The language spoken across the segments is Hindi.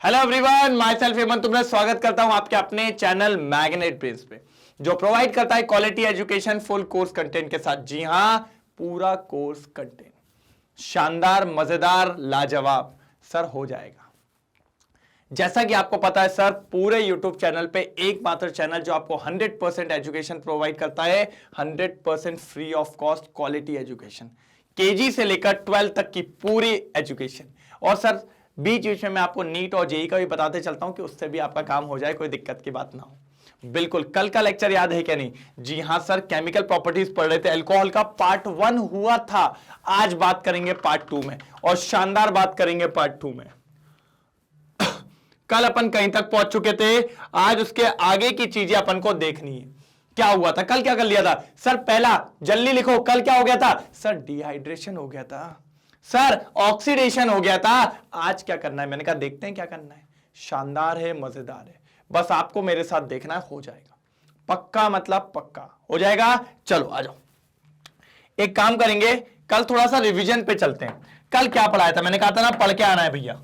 Hello everyone, my self Hemant तुम्हारा स्वागत करता हूं आपके अपने चैनल मैग्नेट ब्रेन्स पे, जो प्रोवाइड करता है quality education full course content के साथ। जी हां, पूरा कोर्स कंटेंट शानदार, मजेदार, लाजवाब सर हो जाएगा। जैसा कि आपको पता है सर, पूरे YouTube चैनल पे एकमात्र चैनल जो आपको 100% एजुकेशन प्रोवाइड करता है, 100% free of cost quality education, KG से लेकर 12 तक की पूरी एजुकेशन। और सर बीच बीच में मैं आपको नीट और जेई का भी बताते चलता हूं कि उससे भी आपका काम हो जाए, कोई दिक्कत की बात ना हो। बिल्कुल, कल का लेक्चर याद है क्या नहीं? जी हां सर, केमिकल प्रॉपर्टीज पढ़ रहे थे, अल्कोहल का पार्ट 1 हुआ था। आज बात करेंगे पार्ट 2 में, और शानदार बात करेंगे पार्ट 2 में। कल अपन कहीं तक पहुंच चुके थे, आज उसके आगे की चीजें अपन को देखनी है। क्या हुआ था कल? क्या कर लिया था सर? पहला जल्दी लिखो, कल क्या हो गया था सर? डिहाइड्रेशन हो गया था सर, ऑक्सीडेशन हो गया था। आज क्या करना है? मैंने कहा देखते हैं क्या करना है। शानदार है, मजेदार है, बस आपको मेरे साथ देखना है। हो जाएगा पक्का, मतलब पक्का हो जाएगा। चलो आ जाओ, एक काम करेंगे, कल थोड़ा सा रिवीजन पे चलते हैं। कल क्या पढ़ाया था? मैंने कहा था ना पढ़ के आना है भैया,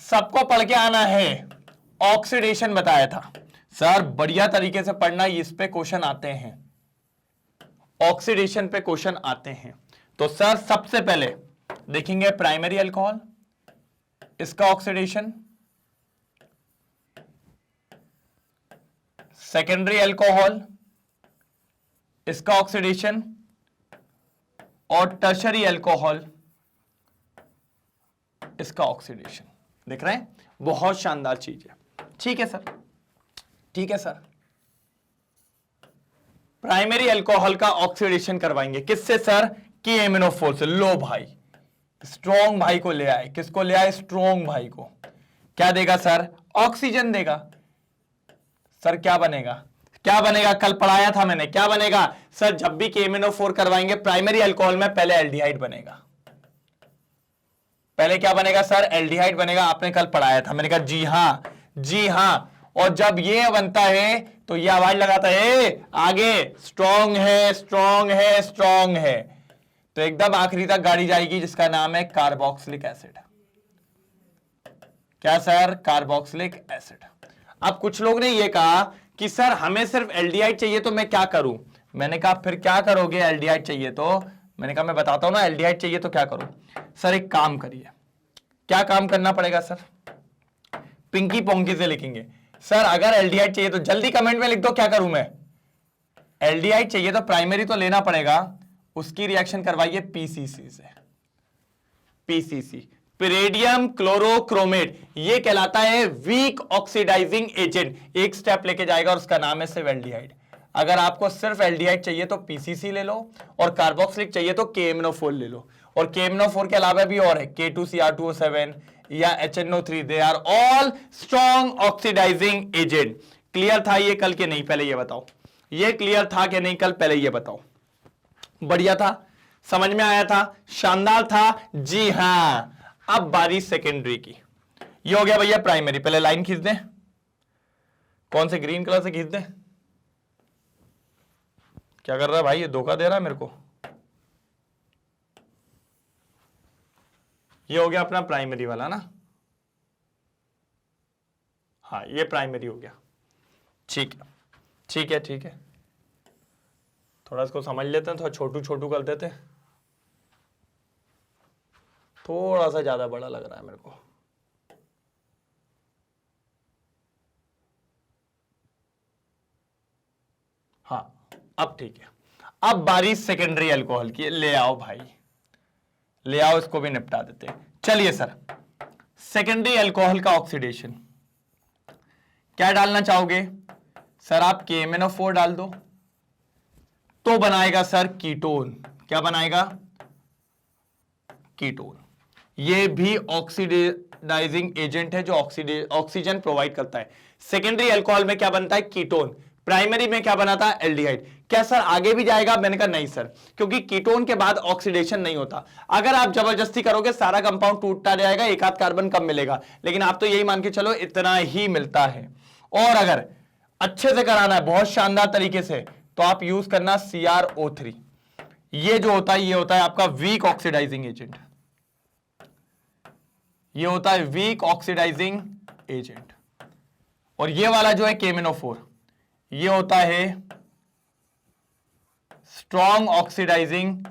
सबको पढ़ के आना है। ऑक्सीडेशन बताया था सर, बढ़िया तरीके से पढ़ना, इस पे क्वेश्चन आते हैं, ऑक्सीडेशन पे क्वेश्चन आते हैं। तो सर सबसे पहले देखेंगे प्राइमरी अल्कोहल, इसका ऑक्सीडेशन, सेकेंडरी अल्कोहल, इसका ऑक्सीडेशन, और टर्शरी अल्कोहल, इसका ऑक्सीडेशन। देख रहे हैं, बहुत शानदार चीज है। ठीक है सर, ठीक है सर। प्राइमरी अल्कोहल का ऑक्सीडेशन करवाएंगे किससे सर? KMnO4 से। लो भाई, स्ट्रॉन्ग भाई को ले आए। किसको ले आए? स्ट्रॉन्ग भाई को। क्या देगा सर? ऑक्सीजन देगा। सर क्या बनेगा? क्या बनेगा? कल पढ़ाया था मैंने, क्या बनेगा सर? जब भी KMnO4 करवाएंगे प्राइमरी अल्कोहल में, पहले एल्डिहाइड बनेगा। पहले क्या बनेगा सर? एल्डिहाइड बनेगा। आपने कल पढ़ाया था, मैंने कहा जी हां, जी हां। और जब ये बनता है तो ये आवाज लगाता है आगे, स्ट्रॉन्ग है, स्ट्रॉन्ग है, स्ट्रॉन्ग है। तो एकदम आखिरी तक गाड़ी जाएगी, जिसका नाम है कार्बोक्सिलिक एसिड। क्या सर? Carboxylic acid. अब कुछ लोग ने ये कहा कि सर हमें सिर्फ एल्डिहाइड चाहिए, तो मैं क्या करूं? मैंने कहा फिर क्या करोगे? एल्डिहाइड चाहिए तो मैंने कहा मैं बताता हूं ना, एल्डिहाइड चाहिए तो क्या करो सर? एक काम करिए। क्या काम करना पड़ेगा सर? पिंकी पोंकी से लिखेंगे सर, अगर एल्डिहाइड चाहिए तो जल्दी कमेंट में लिख दो, क्या करूं मैं? एल्डिहाइड चाहिए तो प्राइमरी तो लेना पड़ेगा, उसकी रिएक्शन करवाइए पीसीसी से। पीसीसी, पिरेडियम क्लोरोक्रोमेट, ये कहलाता है वीक ऑक्सीडाइजिंग एजेंट। एक स्टेप लेके जाएगा और उसका नाम है सिर्फ एल्डिहाइड। अगर आपको सिर्फ एल्डिहाइड चाहिए तो पीसीसी ले लो, और कार्बोक्सिलिक चाहिए तो KMnO4 ले लो। और KMnO4 के अलावा भी और है, K2Cr2O7 या HNO3, they are all strong oxidizing agent. Clear था ये कल के नहीं? पहले ये बताओ, ये क्लियर था कि नहीं कल? पहले ये बताओ। बढ़िया था, समझ में आया था, शानदार था। जी हां। अब बारी सेकेंडरी की। ये हो गया भैया प्राइमरी। पहले लाइन खींच दें, कौन से? ग्रीन कलर से खींच दें। क्या कर रहा है भाई? ये धोखा दे रहा है मेरे को। ये हो गया अपना प्राइमरी वाला ना। हाँ, ये प्राइमरी हो गया। ठीक है, ठीक है, ठीक है। थोड़ा इसको समझ लेते हैं, थोड़ा छोटू छोटू कर देते हैं। थोड़ा सा ज्यादा बड़ा लग रहा है मेरे को। हाँ, अब ठीक है। अब बारी सेकेंडरी अल्कोहल की। ले आओ भाई, ले आओ, इसको भी निपटा देते हैं। चलिए सर, सेकेंडरी अल्कोहल का ऑक्सीडेशन क्या डालना चाहोगे सर? आप KMnO4 डाल दो तो बनाएगा सर कीटोन। क्या बनाएगा? कीटोन। ये भी ऑक्सीडाइजिंग एजेंट है जो ऑक्सीजन प्रोवाइड करता है। सेकेंडरी अल्कोहल में क्या बनता है? कीटोन। प्राइमरी में क्या बनाता है? एल्डिहाइड। क्या सर आगे भी जाएगा? मैंने कहा नहीं सर, क्योंकि कीटोन के बाद ऑक्सीडेशन नहीं होता। अगर आप जबरदस्ती करोगे सारा कंपाउंड टूटता जाएगा, एक आध कार्बन कम मिलेगा, लेकिन आप तो यही मान के चलो इतना ही मिलता है। और अगर अच्छे से कराना है, बहुत शानदार तरीके से, तो आप यूज करना CrO3। ये जो होता है, ये होता है आपका वीक ऑक्सीडाइजिंग एजेंट। ये होता है वीक ऑक्सीडाइजिंग एजेंट, और ये वाला जो है KMnO4 ये होता है स्ट्रॉन्ग ऑक्सीडाइजिंग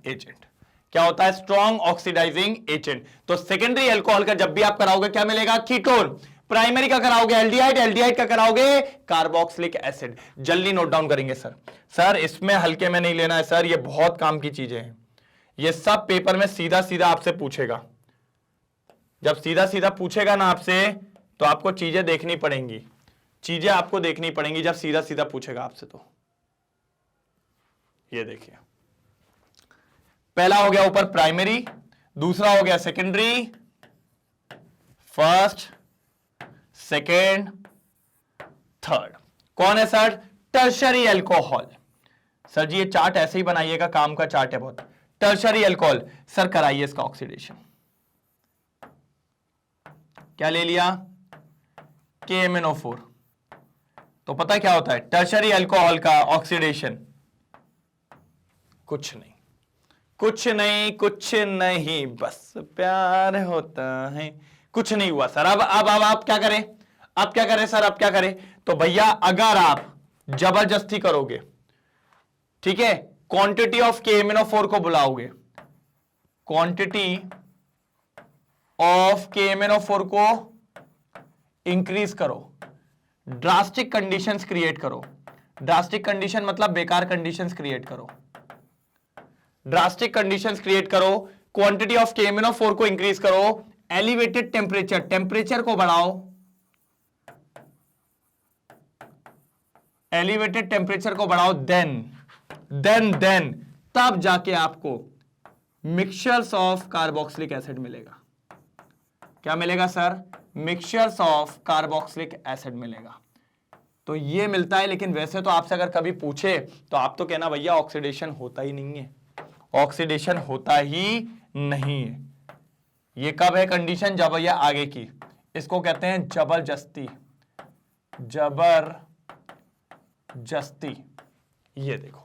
एजेंट। क्या होता है? Strong oxidizing agent. तो सेकेंडरी अल्कोहल का जब भी आप कराओगे क्या मिलेगा? कीटोन। प्राइमरी का कराओगे एल्डिहाइड, एल्डिहाइड का कराओगे कार्बोक्सिलिक एसिड। जल्दी नोट डाउन करेंगे सर। सर इसमें हल्के में नहीं लेना है सर, ये बहुत काम की चीजें हैं। ये सब पेपर में सीधा सीधा आपसे पूछेगा। जब सीधा सीधा पूछेगा ना आपसे तो आपको चीजें देखनी पड़ेंगी, चीजें आपको देखनी पड़ेंगी जब सीधा सीधा पूछेगा आपसे। तो ये देखिए, पहला हो गया ऊपर प्राइमरी, दूसरा हो गया सेकेंडरी, फर्स्ट, सेकेंड, थर्ड। कौन है सर? Tertiary alcohol. सर जी ये चार्ट ऐसे ही बनाइएगा, काम का चार्ट है बहुत। टर्शरी अल्कोहल सर कराइए इसका ऑक्सीडेशन। क्या ले लिया? KMnO4। तो पता क्या होता है टर्शरी अल्कोहल का ऑक्सीडेशन? कुछ नहीं, कुछ नहीं, कुछ नहीं, बस प्यार होता है। कुछ नहीं हुआ सर। अब आप क्या करें? अब क्या करें सर? अब क्या करें? तो भैया अगर आप जबरदस्ती करोगे, ठीक है, क्वांटिटी ऑफ KMnO4 को बुलाओगे, क्वांटिटी ऑफ KMnO4 को इंक्रीज करो, ड्रास्टिक कंडीशंस क्रिएट करो। ड्रास्टिक कंडीशन मतलब बेकार कंडीशंस क्रिएट करो। ड्रास्टिक कंडीशंस क्रिएट करो, क्वांटिटी ऑफ KMnO4 को इंक्रीज करो, एलिवेटेड टेम्परेचर, टेम्परेचर को बढ़ाओ, एलिवेटेड टेम्परेचर को बढ़ाओ, देन तब जाके आपको मिक्सचर्स ऑफ कार्बोक्सिलिक एसिड मिलेगा। क्या मिलेगा sir? Mixtures of carboxylic acid मिलेगा। तो ये मिलता है, लेकिन वैसे तो आपसे अगर कभी पूछे तो आप तो कहना भैया ऑक्सीडेशन होता ही नहीं है, ऑक्सीडेशन होता ही नहीं है। ये कब है कंडीशन? जब भैया आगे की, इसको कहते हैं जबरदस्ती, जबरदस्ती। ये देखो,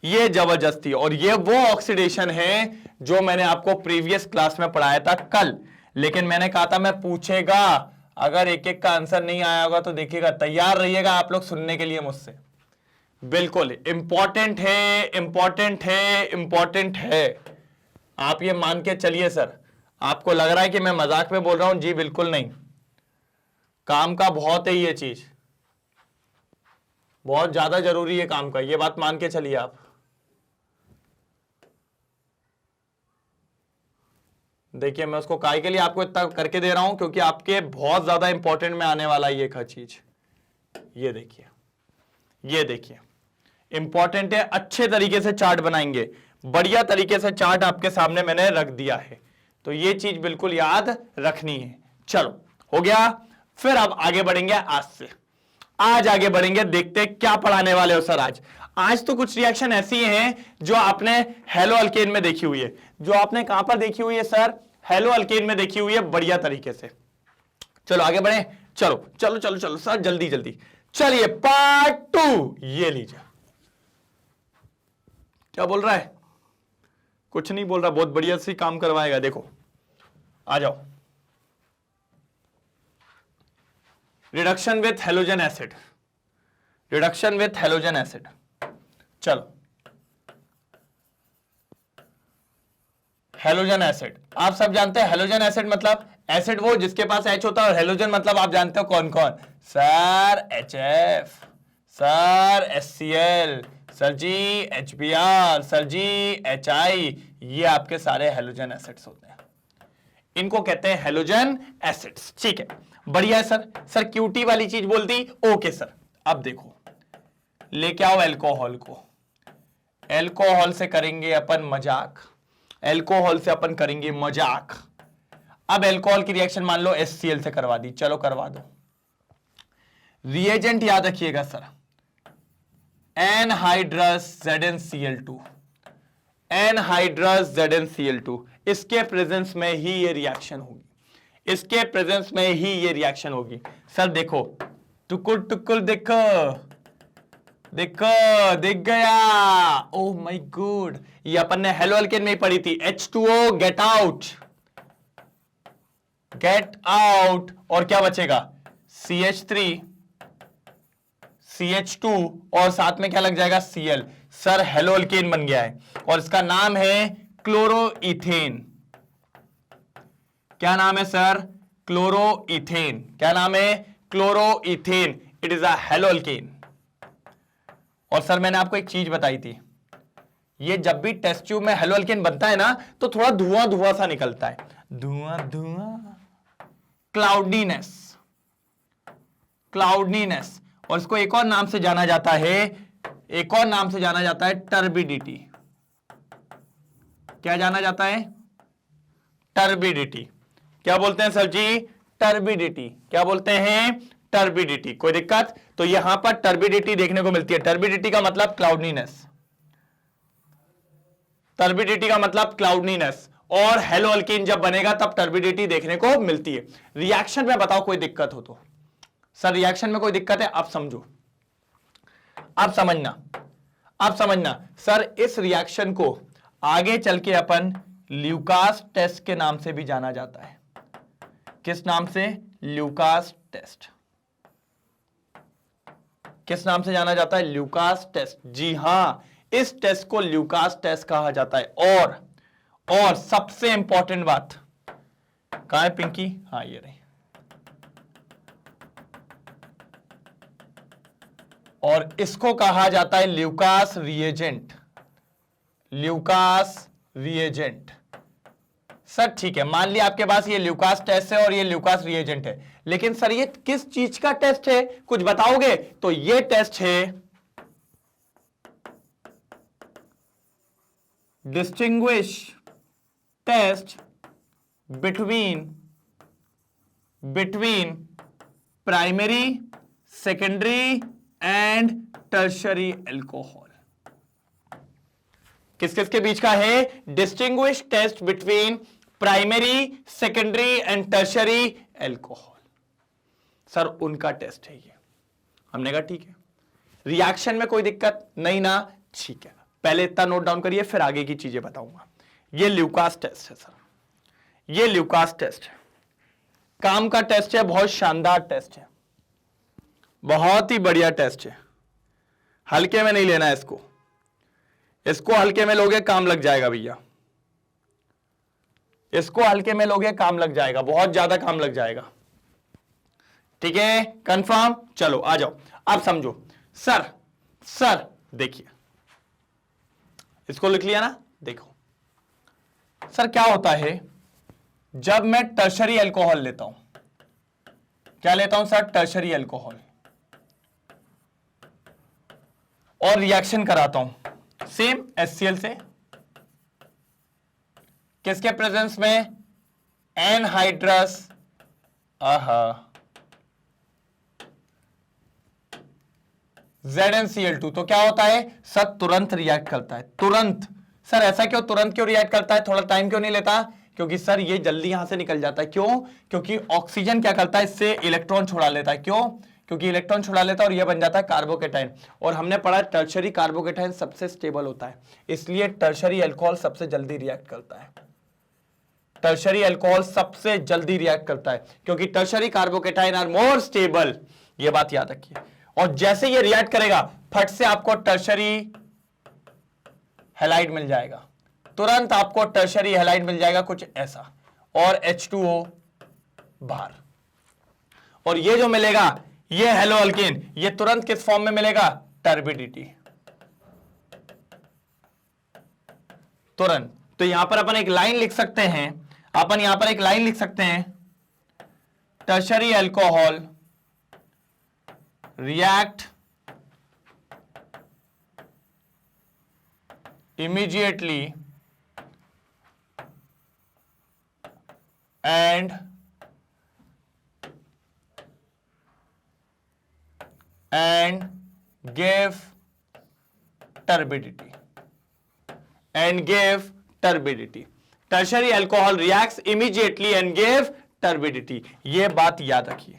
ये जबरदस्ती, और ये वो ऑक्सीडेशन है जो मैंने आपको प्रीवियस क्लास में पढ़ाया था कल। लेकिन मैंने कहा था मैं पूछेगा, अगर एक एक का आंसर नहीं आया होगा तो देखिएगा, तैयार रहिएगा आप लोग सुनने के लिए मुझसे। बिल्कुल इंपॉर्टेंट है, इंपॉर्टेंट है, इंपॉर्टेंट है। आप ये मान के चलिए सर। आपको लग रहा है कि मैं मजाक में बोल रहा हूं? जी बिल्कुल नहीं, काम का बहुत है ये चीज, बहुत ज्यादा जरूरी है काम का, ये बात मान के चलिए आप। देखिए मैं उसको काय के लिए आपको इतना करके दे रहा हूं क्योंकि आपके बहुत ज्यादा इंपॉर्टेंट में आने वाला है ये चीज। ये देखिए, ये देखिए इंपॉर्टेंट है। अच्छे तरीके से चार्ट बनाएंगे, बढ़िया तरीके से चार्ट आपके सामने मैंने रख दिया है, तो ये चीज बिल्कुल याद रखनी है। चलो हो गया, फिर अब आगे बढ़ेंगे। आज आगे बढ़ेंगे, देखते क्या पढ़ाने वाले हो सर आज। आज तो कुछ रिएक्शन ऐसी हैं जो आपने हेलो अल्केन में देखी हुई है, जो आपने कहां पर देखी हुई है सर? हेलो अल्केन में देखी हुई है बढ़िया तरीके से। चलो आगे बढ़े, चलो चलो चलो चलो सर, जल्दी जल्दी चलिए। पार्ट 2 ये लीजिए। क्या बोल रहा है? कुछ नहीं बोल रहा, बहुत बढ़िया से काम करवाएगा। देखो आ जाओ, reduction with halogen acid, reduction with halogen acid. चलो हेलोजन एसिड आप सब जानते हैं। हेलोजन एसिड मतलब एसिड वो जिसके पास H होता है, और हेलोजन मतलब आप जानते हो कौन कौन? Sir HF, sir HCl, sir ji HBr, sir ji HI। ये आपके सारे हेलोजन एसिड्स होते हैं, इनको कहते हैं हेलोजन एसिड्स। ठीक है, बढ़िया है सर। सर क्यूटी वाली चीज बोल दी, ओके सर। अब देखो लेके आओ एल्कोहल को, एल्कोहल से करेंगे अपन मजाक, एल्कोहल से अपन करेंगे मजाक। अब एल्कोहल की रिएक्शन मान लो HCl से करवा दी, चलो करवा दो। रिएजेंट याद रखिएगा sir, anhydrous ZnCl2, anhydrous ZnCl2। इसके प्रेजेंस में ही ये रिएक्शन होगी, इसके प्रेजेंस में ही ये रिएक्शन होगी। सर देखो, टुकुर टुकुर देखो, देखो दिख गया। ओह माय गॉड, ये अपन ने हेलो अल्केन में ही पढ़ी थी। H2O get out, get out, और क्या बचेगा, CH3 CH2 और साथ में क्या लग जाएगा, Cl। सर हेलोअल्केन बन गया है और इसका नाम है क्लोरोइथेन। क्या नाम है सर, क्लोरोइथेन। क्या नाम है, chloroethane. It is a haloalkane. और सर मैंने आपको एक चीज बताई थी, ये जब भी टेस्ट ट्यूब में हेलोअल्केन बनता है ना तो थोड़ा धुआं धुआं सा निकलता है, धुआं धुआं, क्लाउडीनेस, क्लाउडीनेस। और इसको एक और नाम से जाना जाता है, एक और नाम से जाना जाता है टर्बिडिटी। क्या जाना जाता है, टर्बिडिटी। क्या बोलते हैं सर जी, टर्बिडिटी। क्या बोलते हैं, टर्बिडिटी। कोई दिक्कत, तो यहां पर टर्बिडिटी देखने को मिलती है। टर्बिडिटी का मतलब क्लाउडीनेस, टर्बिडिटी का मतलब क्लाउडीनेस। और हेलोअल्केन जब बनेगा तब टर्बिडिटी देखने को मिलती है। रिएक्शन में बताओ कोई दिक्कत हो तो। सर रिएक्शन में कोई दिक्कत है, आप समझो, आप समझना, आप समझना। सर इस रिएक्शन को आगे चल के अपन ल्यूकास टेस्ट के नाम से भी जाना जाता है। किस नाम से, ल्यूकास टेस्ट। किस नाम से जाना जाता है, ल्यूकास टेस्ट। जी हां, इस टेस्ट को ल्यूकास टेस्ट कहा जाता है। और सबसे इंपॉर्टेंट बात, कहां है पिंकी, हाँ ये रही, और इसको कहा जाता है Lucas reagent. Lucas reagent. Sir ठीक है, मान लिया आपके पास ये ल्यूकास टेस्ट है और ये ल्यूकास रिएजेंट है, लेकिन सर ये किस चीज का टेस्ट है, कुछ बताओगे? तो ये टेस्ट है distinguish test between primary, secondary and tertiary alcohol. किस किस के बीच का है, distinguish test between primary, secondary and tertiary alcohol. Sir उनका टेस्ट है ये। हमने कहा ठीक है, रिएक्शन में कोई दिक्कत नहीं ना, ठीक है। पहले इतना नोट डाउन करिए, फिर आगे की चीजें बताऊंगा। ये ल्यूकास टेस्ट है सर, ये ल्यूकास टेस्ट है, काम का टेस्ट है, बहुत शानदार टेस्ट है, बहुत ही बढ़िया टेस्ट है। हल्के में नहीं लेना है इसको, इसको हल्के में लोगे काम लग जाएगा भैया, इसको हल्के में लोगे काम लग जाएगा, बहुत ज्यादा काम लग जाएगा। ठीक है, कंफर्म? चलो आ जाओ, आप समझो। सर देखिए, इसको लिख लिया ना, देखो सर क्या होता है जब मैं टर्शरी अल्कोहल लेता हूं। क्या लेता हूं सर, टर्शरी अल्कोहल, और रिएक्शन कराता हूं सेम HCl से, किसके प्रेजेंस में, एनहाइड्रस ZnCl2। तो क्या होता है सर, तुरंत रिएक्ट करता है, तुरंत। सर ऐसा क्यों, तुरंत क्यों रिएक्ट करता है, थोड़ा टाइम क्यों नहीं लेता? क्योंकि सर ये जल्दी यहां से निकल जाता है। क्यों? क्योंकि ऑक्सीजन क्या करता है, इससे इलेक्ट्रॉन छुड़ा लेता है। क्यों? क्योंकि इलेक्ट्रॉन छुड़ा लेता है और यह बन जाता है कार्बोकेटाइन। और हमने पढ़ा टर्शरी कार्बोकेटाइन सबसे स्टेबल होता है, इसलिए टर्शरी अल्कोहल सबसे जल्दी रिएक्ट करता है। टर्शरी अल्कोहल सबसे जल्दी रिएक्ट करता है क्योंकि tertiary carbocation are more stable. यह बात याद रखिए। और जैसे ये रिएक्ट करेगा, फट से आपको टर्शरी हैलाइड मिल जाएगा, तुरंत आपको टर्शरी हैलाइड मिल जाएगा, कुछ ऐसा, और H2O बाहर। और ये जो मिलेगा, ये हेलोअल्केन, ये तुरंत किस फॉर्म में मिलेगा, टर्बिडिटी, तुरंत। तो यहां पर अपन एक लाइन लिख सकते हैं, अपन यहां पर एक लाइन लिख सकते हैं, tertiary alcohol react immediately and give turbidity tertiary alcohol reacts immediately and give turbidity। ये बात याद रखिए,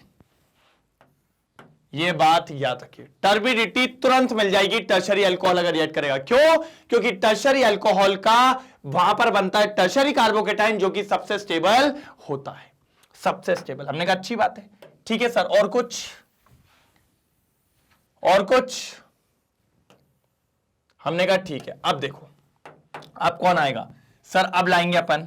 ये बात याद रखिए, टर्बिडिटी तुरंत मिल जाएगी टर्शरी अल्कोहल अगर रिएक्ट करेगा। क्यों? क्योंकि टर्शरी अल्कोहल का वहां पर बनता है टर्शरी कार्बोकेटाइन जो कि सबसे स्टेबल होता है। सबसे स्टेबल। हमने कहा अच्छी बात है, ठीक है सर, और कुछ, और कुछ? हमने कहा ठीक है। अब देखो अब कौन आएगा सर, अब लाएंगे अपन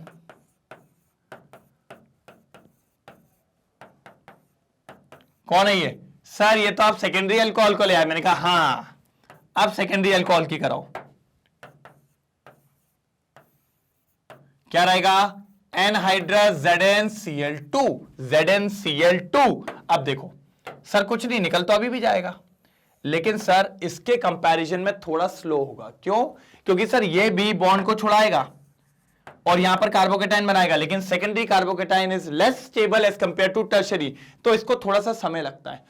कौन है ये सर, ये तो आप सेकेंडरी अल्कोहल को ले आए। मैंने कहा हां, अब सेकेंडरी अल्कोहल की कराओ। क्या रहेगा, एनहाइड्रस ZnCl2, ZnCl2। अब देखो सर कुछ नहीं, निकल तो अभी भी जाएगा, लेकिन सर इसके कंपैरिजन में थोड़ा स्लो होगा। क्यों? क्योंकि सर ये भी बॉन्ड को छुड़ाएगा और यहां पर कार्बोकेटाइन बनाएगा, लेकिन secondary carbocation is less stable as compare to tertiary, तो इसको थोड़ा सा समय लगता है।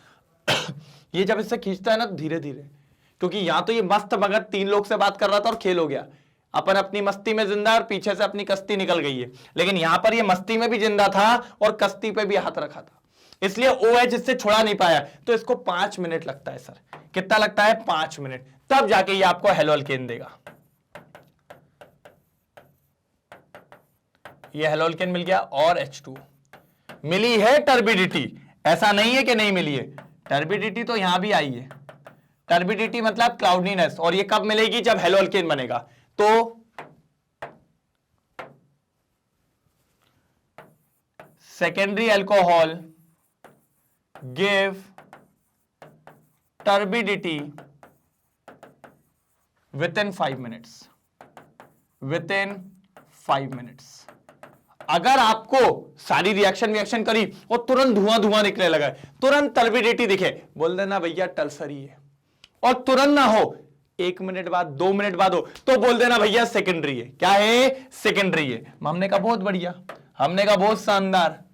ये जब इससे खींचता है ना धीरे धीरे, क्योंकि यहां तो ये मस्त मगर 3 लोग से बात कर रहा था और खेल हो गया, अपन अपनी मस्ती में जिंदा और पीछे से अपनी कश्ती निकल गई है, लेकिन यहां पर ये मस्ती में भी जिंदा था और कश्ती पे भी हाथ रखा था, इसलिए OH इससे छुड़ा नहीं पाया। तो इसको 5 मिनट लगता है सर। कितना लगता है? 5 मिनट, तब जाके ये आपको हेलोअल्केन देगा। ये हेलोअल्केन मिल गया और H2 मिली है। टर्बिडिटी ऐसा नहीं है कि नहीं मिली है, टर्बिडिटी तो यहां भी आई है। टर्बिडिटी मतलब क्लाउडीनेस, और ये कब मिलेगी? जब हेलोअल्केन बनेगा। तो secondary alcohol give turbidity with in 5 minutes, with in 5 minutes. अगर आपको सारी रिएक्शन करी और तुरंत धुआं धुआं निकलने लगा, तुरंत टर्बिडिटी दिखे, बोल देना भैया टर्सरी है। और तुरंत ना हो, 1 मिनट बाद 2 मिनट बाद हो, तो बोल देना भैया सेकेंडरी है। क्या है? सेकेंडरी है। हमने कहा बहुत बढ़िया, हमने कहा बहुत शानदार।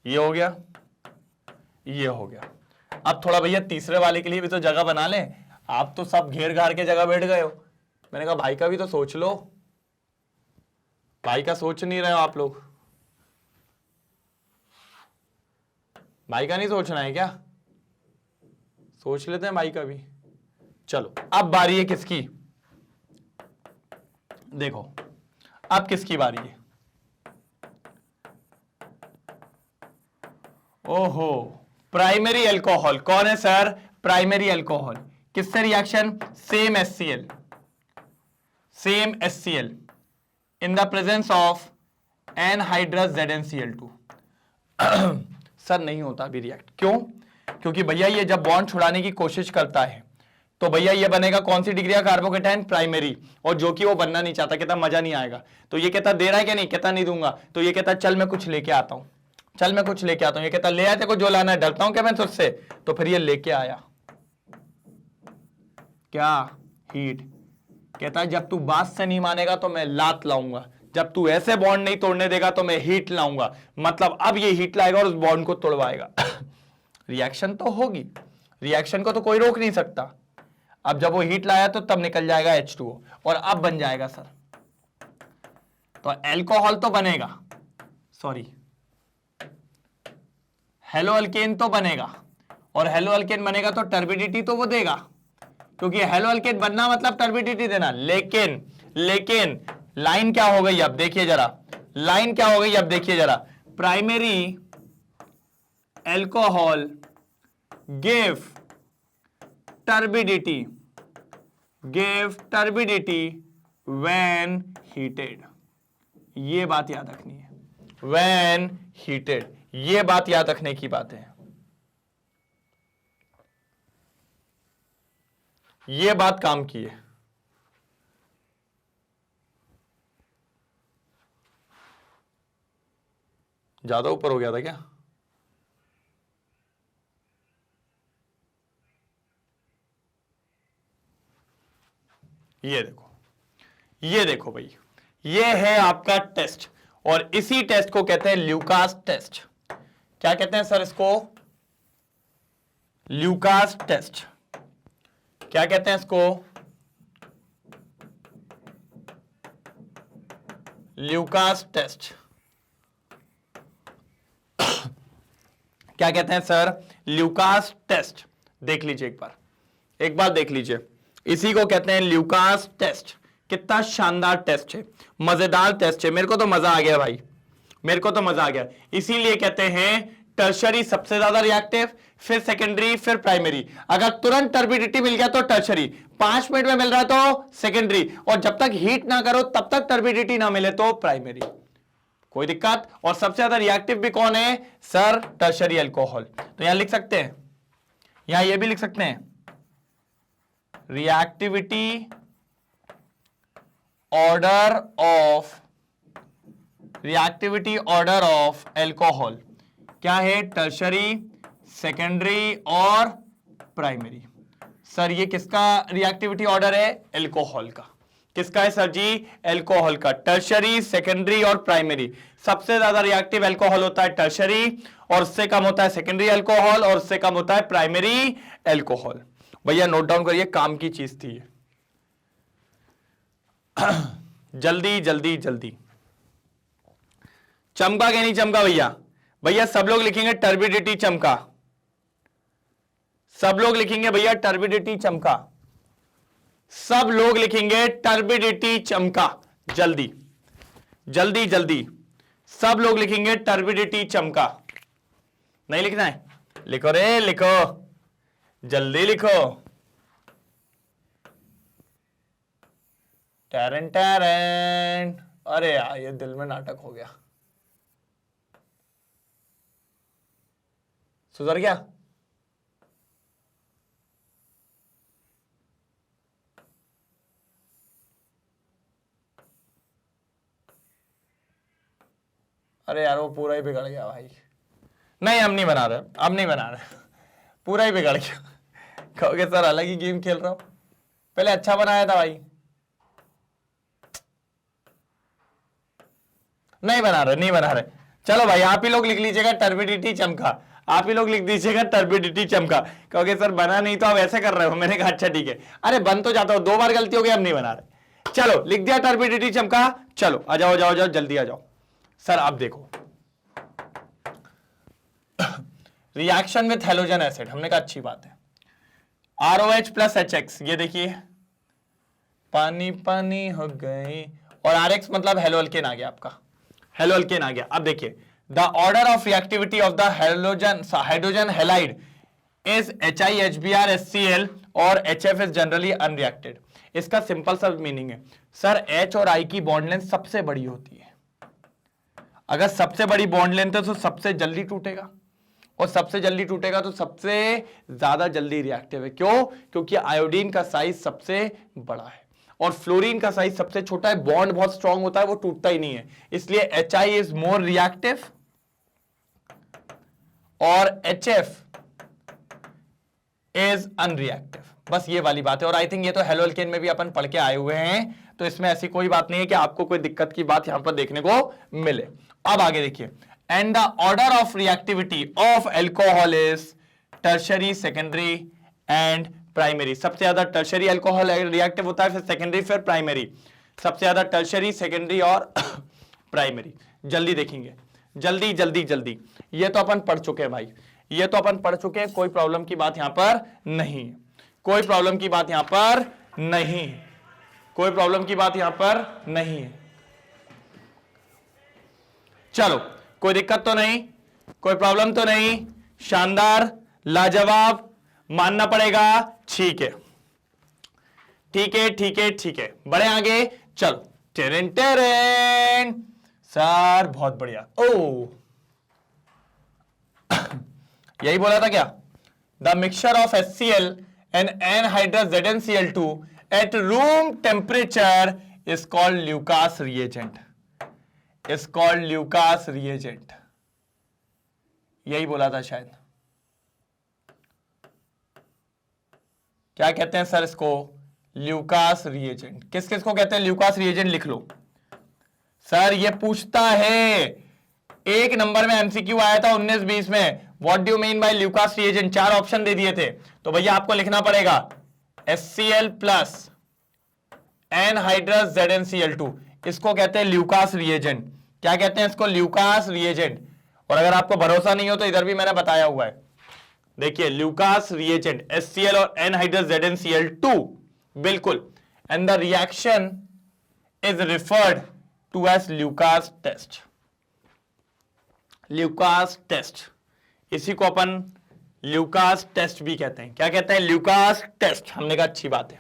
ये हो गया, ये हो गया। अब थोड़ा भैया तीसरे वाले के लिए भी तो जगह बना लें। आप तो सब घेर घार के जगह बैठ गए हो। मैंने कहा भाई का भी तो सोच लो। भाई का सोच नहीं रहे हो आप लोग? भाई का नहीं सोचना है क्या? सोच लेते हैं भाई का भी। चलो अब बारी है किसकी? देखो अब किसकी बारी है? ओहो, प्राइमरी अल्कोहल। कौन है सर? Primary alcohol. किससे reaction? Same HCl, same HCl in the presence of anhydrous ZnCl2। Sir नहीं होता अभी रिएक्ट। क्यों? क्योंकि भैया ये जब बॉन्ड छुड़ाने की कोशिश करता है तो भैया ये बनेगा कौन सी डिग्री का कार्बोकेटाइन? प्राइमरी, और जो कि वो बनना नहीं चाहता, कहता मजा नहीं आएगा। तो ये कहता दे रहा है कि नहीं? कहता नहीं दूंगा। तो ये कहता चल मैं कुछ लेके आता हूं, चल मैं कुछ लेके आता हूं। ये कहता ले आते को जो लाना है, डरता हूं क्या मैं तुझसे? तो फिर ये लेके आया क्या? हीट। कहता है जब तू बात से नहीं मानेगा तो मैं लात लाऊंगा, जब तू ऐसे बॉन्ड नहीं तोड़ने देगा तो मैं हीट लाऊंगा। मतलब अब ये हीट लाएगा और उस बॉन्ड को तोड़वाएगा। रिएक्शन तो होगी, रिएक्शन को तो कोई रोक नहीं सकता। अब जब वो हीट लाया तो तब निकल जाएगा H2O और अब बन जाएगा सर, तो अल्कोहल तो बनेगा, सॉरी हेलोअल्केन तो बनेगा, और हेलोअल्केन बनेगा तो टर्बिडिटी तो वो देगा, क्योंकि हेलोअल्केन बनना मतलब टर्बिडिटी देना। लेकिन लाइन क्या हो गई? अब देखिए जरा, लाइन क्या हो गई? अब देखिए जरा, primary alcohol give turbidity when heated. ये बात याद रखनी है, व्हेन हीटेड, ये बात याद रखने की बात है। ये बात काम की है। ज्यादा ऊपर हो गया था क्या? ये देखो, ये देखो भाई, ये है आपका टेस्ट, और इसी टेस्ट को कहते हैं ल्यूकास टेस्ट। क्या कहते हैं सर इसको? Lucas test. क्या कहते हैं इसको? Lucas test. क्या कहते हैं सर? Lucas test. देख लीजिए एक बार देख लीजिए, इसी को कहते हैं ल्यूकास टेस्ट। कितना शानदार टेस्ट है, मजेदार टेस्ट है, मेरे को तो मजा आ गया भाई। मेरे को तो मजा आ गया। इसीलिए कहते हैं टर्शरी सबसे ज्यादा रिएक्टिव, फिर सेकेंडरी, फिर प्राइमरी। अगर तुरंत टर्बिडिटी मिल गया तो टर्शरी, 5 मिनट में मिल रहा है तो सेकेंडरी, और जब तक हीट ना करो तब तक टर्बिडिटी ना मिले तो प्राइमरी। कोई दिक्कत? और सबसे ज्यादा रिएक्टिव भी कौन है सर? Tertiary alcohol. तो यहां लिख सकते हैं, यहां ये भी लिख सकते हैं, रिएक्टिविटी ऑर्डर ऑफ एल्कोहल क्या है? टर्शरी, सेकेंडरी और प्राइमरी। सर ये किसका रिएक्टिविटी ऑर्डर है? एल्कोहल का। किसका है सर जी? एल्कोहल का। टर्शरी, सेकेंडरी और प्राइमरी। सबसे ज्यादा रिएक्टिव एल्कोहल होता है टर्शरी, और उससे कम होता है सेकेंडरी एल्कोहल, और उससे कम होता है प्राइमरी एल्कोहल। भैया नोट डाउन करिए, काम की चीज थी ये। जल्दी जल्दी जल्दी। चमका के नहीं चमका भैया? भैया सब लोग लिखेंगे टर्बिडिटी चमका, सब लोग लिखेंगे भैया टर्बिडिटी चमका, सब लोग लिखेंगे टर्बिडिटी चमका। जल्दी जल्दी जल्दी सब लोग लिखेंगे टर्बिडिटी चमका। नहीं लिखना है? लिखो रे लिखो, जल्दी लिखो। Terrain terrain. अरे यार ये दिल में नाटक हो गया। सुधर गया? अरे यार वो पूरा ही बिगड़ गया भाई। नहीं हम नहीं बना रहे, अब नहीं बना रहे, पूरा ही बिगड़ गया। कहोगे सर अलग ही गेम खेल रहा हूं, पहले अच्छा बनाया था भाई। नहीं बना रहे, नहीं बना रहे। चलो भाई आप ही लोग लिख लीजिएगा टर्बिडिटी चमका, आप ही लोग लिख दीजिएगा टर्बिडिटी चमका। कहोगे सर बना नहीं तो आप ऐसे कर रहे हो। मैंने कहा अच्छा ठीक है। अरे बन तो जाता हो, 2 बार गलती हो गई, हम नहीं बना रहे। चलो लिख दिया टर्बिडिटी चमका। चलो आ जाओ जाओ जाओ जल्दी आ जाओ। सर आप देखो रिएक्शन विथ हेलोजन एसिड, हमने कहा अच्छी बात है। ROH प्लस HX, ये देखिए पानी पानी हो गई, और RX मतलब हेलो अल्केन आ गया आपका, हेलो अल्केन आ गया। अब देखिए the order of reactivity of the hydrogen halide is HiHbr HCl और HF इज जनरली अनरिएक्टेड। इसका सिंपल सा मीनिंग है सर H और I की बॉन्ड लेंथ सबसे बड़ी होती है। अगर सबसे बड़ी बॉन्ड लेंथ है तो सबसे जल्दी टूटेगा, और सबसे जल्दी टूटेगा तो सबसे ज्यादा जल्दी रिएक्टिव है। क्यों? क्योंकि आयोडीन का साइज सबसे बड़ा है और फ्लोरीन का साइज सबसे छोटा है। बॉन्ड बहुत स्ट्रांग होता है, वो टूटता ही नहीं है, इसलिए HI इज मोर रिएक्टिव और HF इज अनरिएक्टिव। बस ये वाली बात है। और आई थिंक ये तो हेलो अल्केन में भी अपन पढ़ के आए हुए हैं, तो इसमें ऐसी कोई बात नहीं है कि आपको कोई दिक्कत की बात यहां पर देखने को मिले। अब आगे देखिए, and the order of reactivity of alcohol is tertiary, secondary and primary. सबसे ज्यादा टर्शरी एल्कोहल रिएक्टिव होता है, फिर सेकेंडरी, फिर प्राइमरी। सबसे ज्यादा टर्शरी, सेकेंडरी और प्राइमरी। जल्दी देखेंगे, जल्दी जल्दी जल्दी। ये तो अपन पढ़ चुके हैं भाई, ये तो अपन पढ़ चुके हैं, कोई प्रॉब्लम की बात यहां पर नहीं, कोई प्रॉब्लम की बात यहां पर नहीं, कोई प्रॉब्लम की बात यहां पर नहीं है। चलो कोई दिक्कत तो नहीं, कोई प्रॉब्लम तो नहीं, शानदार, लाजवाब, मानना पड़ेगा। ठीक है ठीक है ठीक है ठीक है, बड़े आगे। चलो टेरेन टेरेन सर, बहुत बढ़िया। ओ यही बोला था क्या? The mixture of HCl and anhydrous ZnCl2 at room temperature is called Lucas reagent, is called Lucas reagent. यही बोला था शायद। क्या कहते हैं सर इसको? Lucas reagent. किस किस को कहते हैं ल्यूकास रिएजेंट? लिख लो सर, ये पूछता है, एक नंबर में MCQ आया था 19-20 में, what do you mean by Lucas reagent. 4 option दे दिए थे, तो भैया आपको लिखना पड़ेगा HCl प्लस एनहाइड्रस ZnCl2, इसको कहते हैं ल्यूकास रिएजेंट। क्या कहते हैं इसको? Lucas reagent. और अगर आपको भरोसा नहीं हो तो इधर भी मैंने बताया हुआ है, देखिए ल्यूकास रिएजेंट HCl और एनहाइड्रस ZnCl2, बिल्कुल। And the reaction is referred to as Lucas test. Lucas test, इसी को अपन ल्यूकास टेस्ट भी कहते हैं। क्या कहते हैं? Lucas test. हमने कहा अच्छी बात है।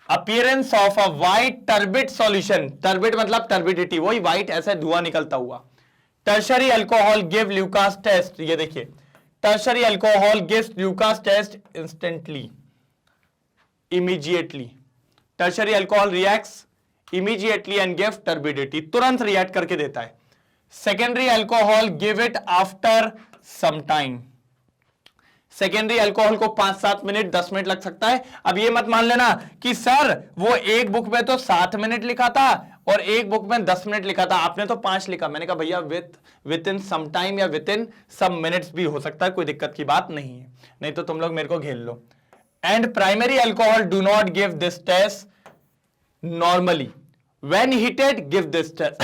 Appearance of a white turbid solution, turbid मतलब टर्बिडिटी, वही व्हाइट ऐसा धुआं निकलता हुआ। Tertiary alcohol give Lucas test. ये देखिए, tertiary alcohol gives Lucas test instantly, immediately. Tertiary alcohol reacts immediately and give turbidity, तुरंत रिएक्ट करके देता है। Secondary alcohol give it after some time. Secondary alcohol को 5-7 मिनट 10 मिनट लग सकता है। अब ये मत मान लेना कि सर वो एक बुक में तो 7 मिनट लिखा था और एक बुक में 10 मिनट लिखा था, आपने तो 5 लिखा। मैंने कहा भैया विद इन सम टाइम या विद इन सम मिनट्स भी हो सकता है, कोई दिक्कत की बात नहीं है, नहीं तो तुम लोग मेरे को घेर लो। And primary alcohol do not give this test normally, when heated give this test.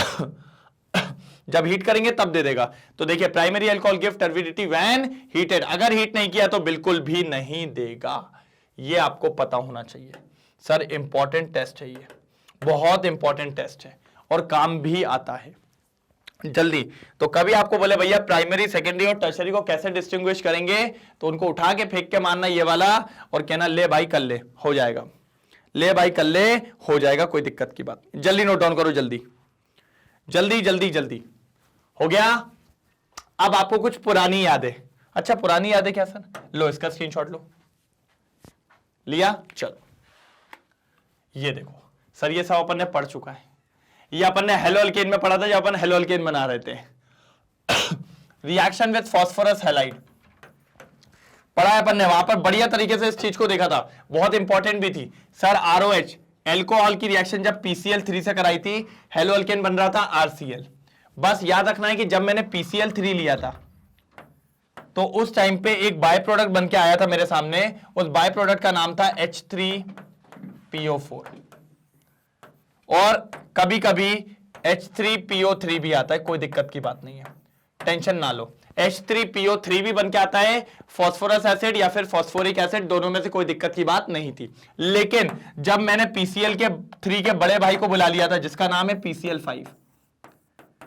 जब हीट करेंगे तब दे देगा। तो देखिए, primary alcohol give turbidity when heated, अगर हीट नहीं किया तो बिल्कुल भी नहीं देगा। ये आपको पता होना चाहिए। सर इंपॉर्टेंट टेस्ट है, ये बहुत इंपॉर्टेंट टेस्ट है और काम भी आता है जल्दी। तो कभी आपको बोले भैया प्राइमरी सेकेंडरी और टर्शरी को कैसे डिस्टिंग्विश करेंगे, तो उनको उठा के फेंक के मारना ये वाला और कहना ले भाई कर ले, हो जाएगा, ले भाई कर ले, हो जाएगा, कोई दिक्कत की बात। जल्दी नोट डाउन करो, जल्दी जल्दी जल्दी जल्दी। हो गया? अब आपको कुछ पुरानी यादें। अच्छा पुरानी यादें क्या सर? लो इसका स्क्रीनशॉट लो, लिया? चलो ये देखो सर, ये सब अपन ने पढ़ चुका है। ये अपन ने हेलो अल्केन में पढ़ा था जब अपन हेलो अल्केन बना रहे थे। रिएक्शन विद फास्फोरस हैलाइड पढ़ा है अपन ने, वहां पर बढ़िया तरीके से इस चीज को देखा था, बहुत इंपॉर्टेंट भी थी। सर आरओएच एल्कोहल की रिएक्शन जब PCl3 से कराई थी, हेलो अल्केन बन रहा था RCl। बस याद रखना है कि जब मैंने PCl3 लिया था तो उस टाइम पे एक बाय प्रोडक्ट बन के आया था मेरे सामने, उस बाय प्रोडक्ट का नाम था H3PO4 और कभी कभी H3PO3 भी आता है, कोई दिक्कत की बात नहीं है, टेंशन ना लो। H3PO3 भी बन के आता है, फास्फोरस एसिड या फिर फास्फोरिक एसिड, दोनों में से कोई दिक्कत की बात नहीं थी। लेकिन जब मैंने PCl3 के बड़े भाई को बुला लिया था जिसका नाम है PCl5,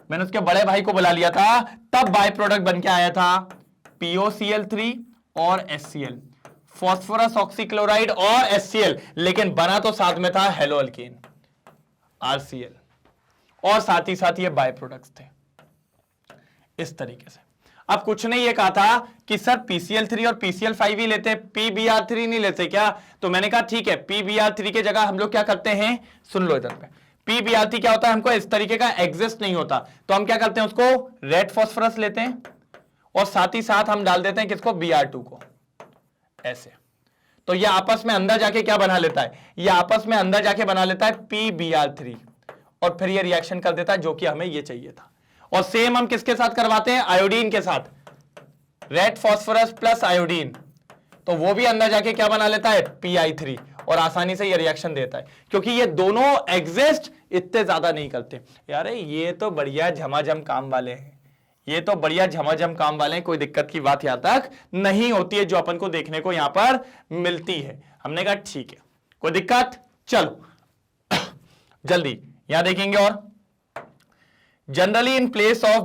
मैंने उसके बड़े भाई को बुला लिया था, तब बाय प्रोडक्ट बन के आया था POCl3 और HCl, फास्फोरस ऑक्सीक्लोराइड और HCl, लेकिन बना तो साथ में था हेलो अल्केन RCl, और साथ ही साथ ये बाय प्रोडक्ट्स थे इस तरीके से। अब कुछ ने ये कहा था कि सर PCl3 और PCl5 ही लेते, PBr3 नहीं लेते क्या? तो मैंने कहा ठीक है, PBr3 के जगह हम लोग क्या करते हैं, सुन लो इधर पे। PBr3 क्या होता है, हमको इस तरीके का एग्जिस्ट नहीं होता, तो हम क्या करते हैं, उसको रेड फास्फोरस लेते हैं और साथ ही साथ हम डाल देते हैं किसको, Br2 को, ऐसे। तो ये आपस में अंदर जाके क्या बना लेता है, ये आपस में अंदर जाके बना लेता है PBr3 और फिर ये रिएक्शन कर देता है जो कि हमें ये चाहिए था। और सेम हम किसके साथ करवाते हैं, आयोडीन के साथ, रेड फास्फोरस प्लस आयोडीन, तो वो भी अंदर जाके क्या बना लेता है, Pi3, और आसानी से ये रिएक्शन देता है, क्योंकि ये दोनों एग्जिस्ट इतने ज्यादा नहीं करते। यार ये तो बढ़िया झमाझम काम वाले हैं, ये तो बढ़िया झमाझम काम वाले हैं, कोई दिक्कत की बात यहां तक नहीं होती है जो अपन को देखने को यहां पर मिलती है। हमने कहा ठीक है, कोई दिक्कत, चलो जल्दी यहां देखेंगे। और generally in place of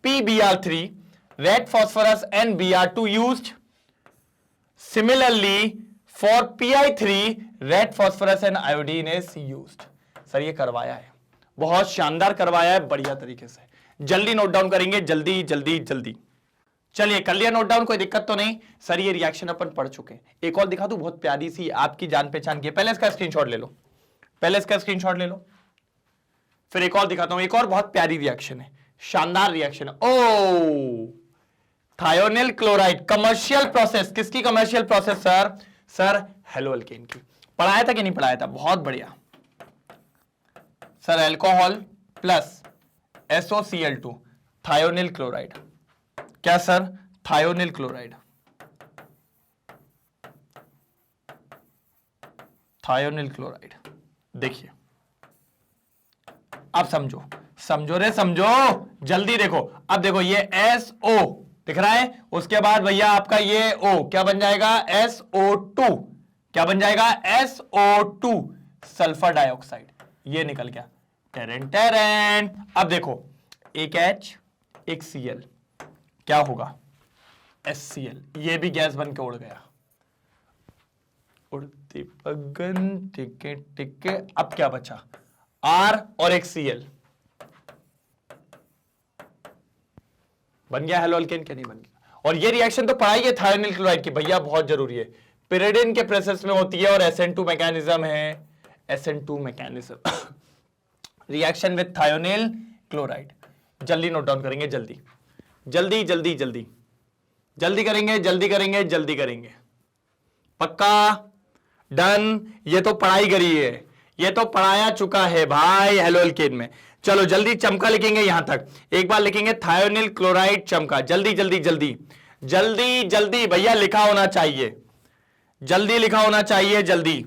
PBr3 red phosphorus and Br2 used, similarly for Pi3 red phosphorus and iodine is used. Sir ये करवाया है, बहुत शानदार करवाया है, बढ़िया तरीके से। जल्दी नोट डाउन करेंगे, जल्दी जल्दी जल्दी। चलिए कर लिया नोट डाउन, कोई दिक्कत तो नहीं। सर ये रिएक्शन अपन पढ़ चुके हैं, एक और दिखा दूं, बहुत प्यारी सी आपकी जान पहचान की। पहले इसका स्क्रीनशॉट ले लो, पहले इसका स्क्रीनशॉट ले लो, फिर एक और दिखाता हूं। एक और बहुत प्यारी रिएक्शन है, शानदार रिएक्शन है। Oh thionyl chloride, commercial process, किसकी कमर्शियल प्रोसेस सर? सर हेलो अल्केन की। पढ़ाया था कि नहीं पढ़ाया था? बहुत बढ़िया sir, alcohol plus SOCl2 thionyl chloride. क्या sir? Thionyl chloride, thionyl chloride. देखिए अब समझो, समझो रे समझो, जल्दी देखो। अब देखो ये SO दिख रहा है, उसके बाद भैया आपका ये O क्या बन जाएगा, SO2, क्या बन जाएगा, SO2 सल्फर डाइऑक्साइड, ये निकल गया टेरेन टेरेन। अब देखो एक H एक Cl, क्या होगा? HCl। ये भी गैस बन के उड़ गया, उड़ती पगन टिके टिके। अब क्या बचा? R और एक Cl। बन गया हेलो अल्केन, क्या नहीं बन गया? और ये रिएक्शन तो पढ़ाई है थायोनिल क्लोराइड की भैया, बहुत जरूरी है, पिरिडिन के प्रोसेस में होती है और SN2 मैकेनिज्म है, SN2 mechanism reaction with thionyl chloride. जल्दी नोट डाउन करेंगे, जल्दी जल्दी जल्दी जल्दी जल्दी करेंगे, जल्दी करेंगे, जल्दी करेंगे, पक्का डन। ये तो पढ़ाई करी है, ये तो पढ़ाया चुका है भाई हेलो अल्केन में। चलो जल्दी चमका लिखेंगे, यहां तक एक बार लिखेंगे थायोनिल क्लोराइड चमका। जल्दी जल्दी जल्दी जल्दी जल्दी भैया लिखा होना चाहिए, जल्दी लिखा होना चाहिए, जल्दी।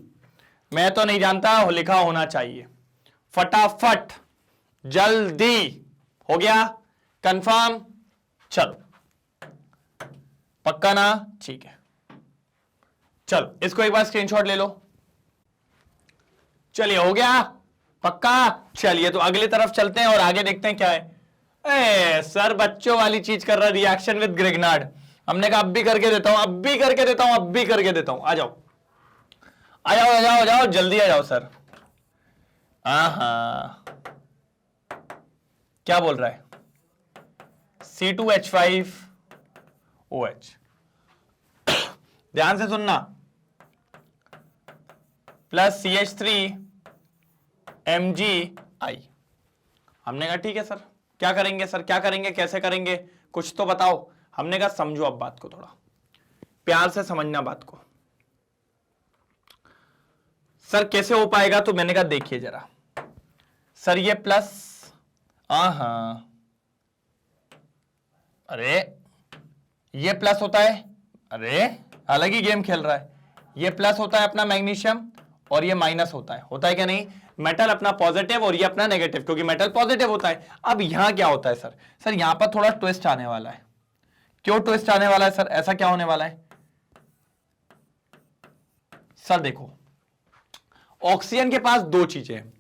मैं तो नहीं जानता, लिखा होना चाहिए फटाफट, जल्दी। हो गया कंफर्म? चलो पक्का ना? ठीक है, चलो इसको एक बार स्क्रीनशॉट ले लो। चलिए हो गया पक्का। चलिए तो अगली तरफ चलते हैं और आगे देखते हैं क्या है। सर बच्चों वाली चीज कर रहा है, रिएक्शन विद ग्रिग्नार्ड। हमने कहा अब भी करके देता हूं, अब भी करके देता हूं, अब भी करके देता हूं। आ जाओ आ जाओ आ जाओ आ जाओ, जल्दी आ जाओ सर। हाँ क्या बोल रहा है? C2H5OH। ध्यान से सुनना, प्लस CH3MgI। हमने कहा ठीक है सर, क्या करेंगे सर, क्या करेंगे, कैसे करेंगे, कुछ तो बताओ। हमने कहा समझो अब बात को, थोड़ा प्यार से समझना बात को। सर कैसे हो पाएगा? तो मैंने कहा देखिए जरा सर, ये प्लस, हाँ अरे ये प्लस होता है, अरे अलग ही गेम खेल रहा है। ये प्लस होता है अपना मैग्नीशियम और ये माइनस होता है क्या नहीं? मेटल अपना पॉजिटिव और ये अपना नेगेटिव, क्योंकि मेटल पॉजिटिव होता है। अब यहां क्या होता है सर? सर यहां पर थोड़ा ट्विस्ट आने वाला है। क्यों ट्विस्ट आने वाला है सर? ऐसा क्या होने वाला है सर? देखो ऑक्सीजन के पास दो चीजें हैं,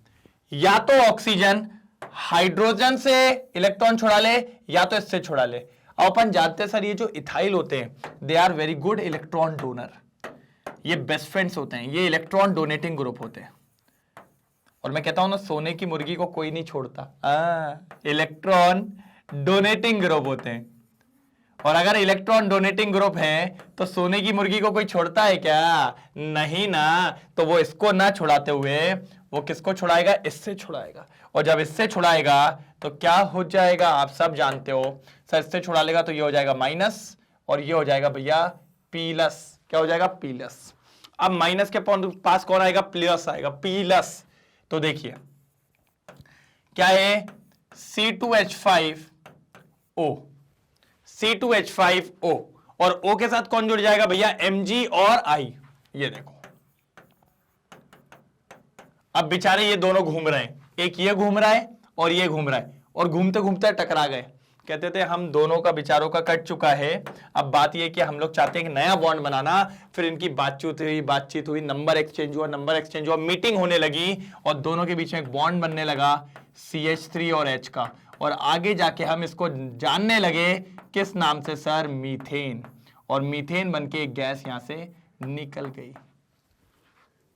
या तो ऑक्सीजन हाइड्रोजन से इलेक्ट्रॉन छुड़ा ले या तो इससे छुड़ा ले। अब अपन जानते हैं सर ये जो इथाइल होते हैं they are very good electron donor, ये बेस्ट फ्रेंड्स होते हैं, ये इलेक्ट्रॉन डोनेटिंग ग्रुप होते हैं। और मैं कहता हूं ना सोने की मुर्गी को कोई नहीं छोड़ता, इलेक्ट्रॉन डोनेटिंग ग्रुप होते हैं। और अगर इलेक्ट्रॉन डोनेटिंग ग्रुप है तो सोने की मुर्गी को कोई छोड़ता है क्या? नहीं ना। तो वो इसको ना छुड़ाते हुए वो किसको छुड़ाएगा? इससे छुड़ाएगा। और जब इससे छुड़ाएगा तो क्या हो जाएगा? आप सब जानते हो सर, इससे छुड़ा लेगा तो ये हो जाएगा माइनस और ये हो जाएगा भैया प्लस। क्या हो जाएगा? प्लस। अब माइनस के पास कौन आएगा? प्लस आएगा, प्लस। तो देखिए क्या है? C2H5O, C2H5O और O के साथ कौन जुड़ जाएगा भैया? Mg और I। ये देखो अब बेचारे ये दोनों घूम रहे हैं, एक ये घूम रहा है और ये घूम रहा है, और घूमते घूमते टकरा गए। कहते थे हम दोनों का विचारों का कट चुका है, अब बात ये कि हम लोग चाहते हैं कि नया बॉन्ड बनाना। फिर इनकी बातचीत हुई, नंबर एक्सचेंज हुआ, मीटिंग होने लगी और दोनों के बीच में एक बॉन्ड बनने लगा CH3 और H का। और आगे जाके हम इसको जानने लगे किस नाम से सर? मीथेन। और मीथेन बन के एक गैस यहां से निकल गई,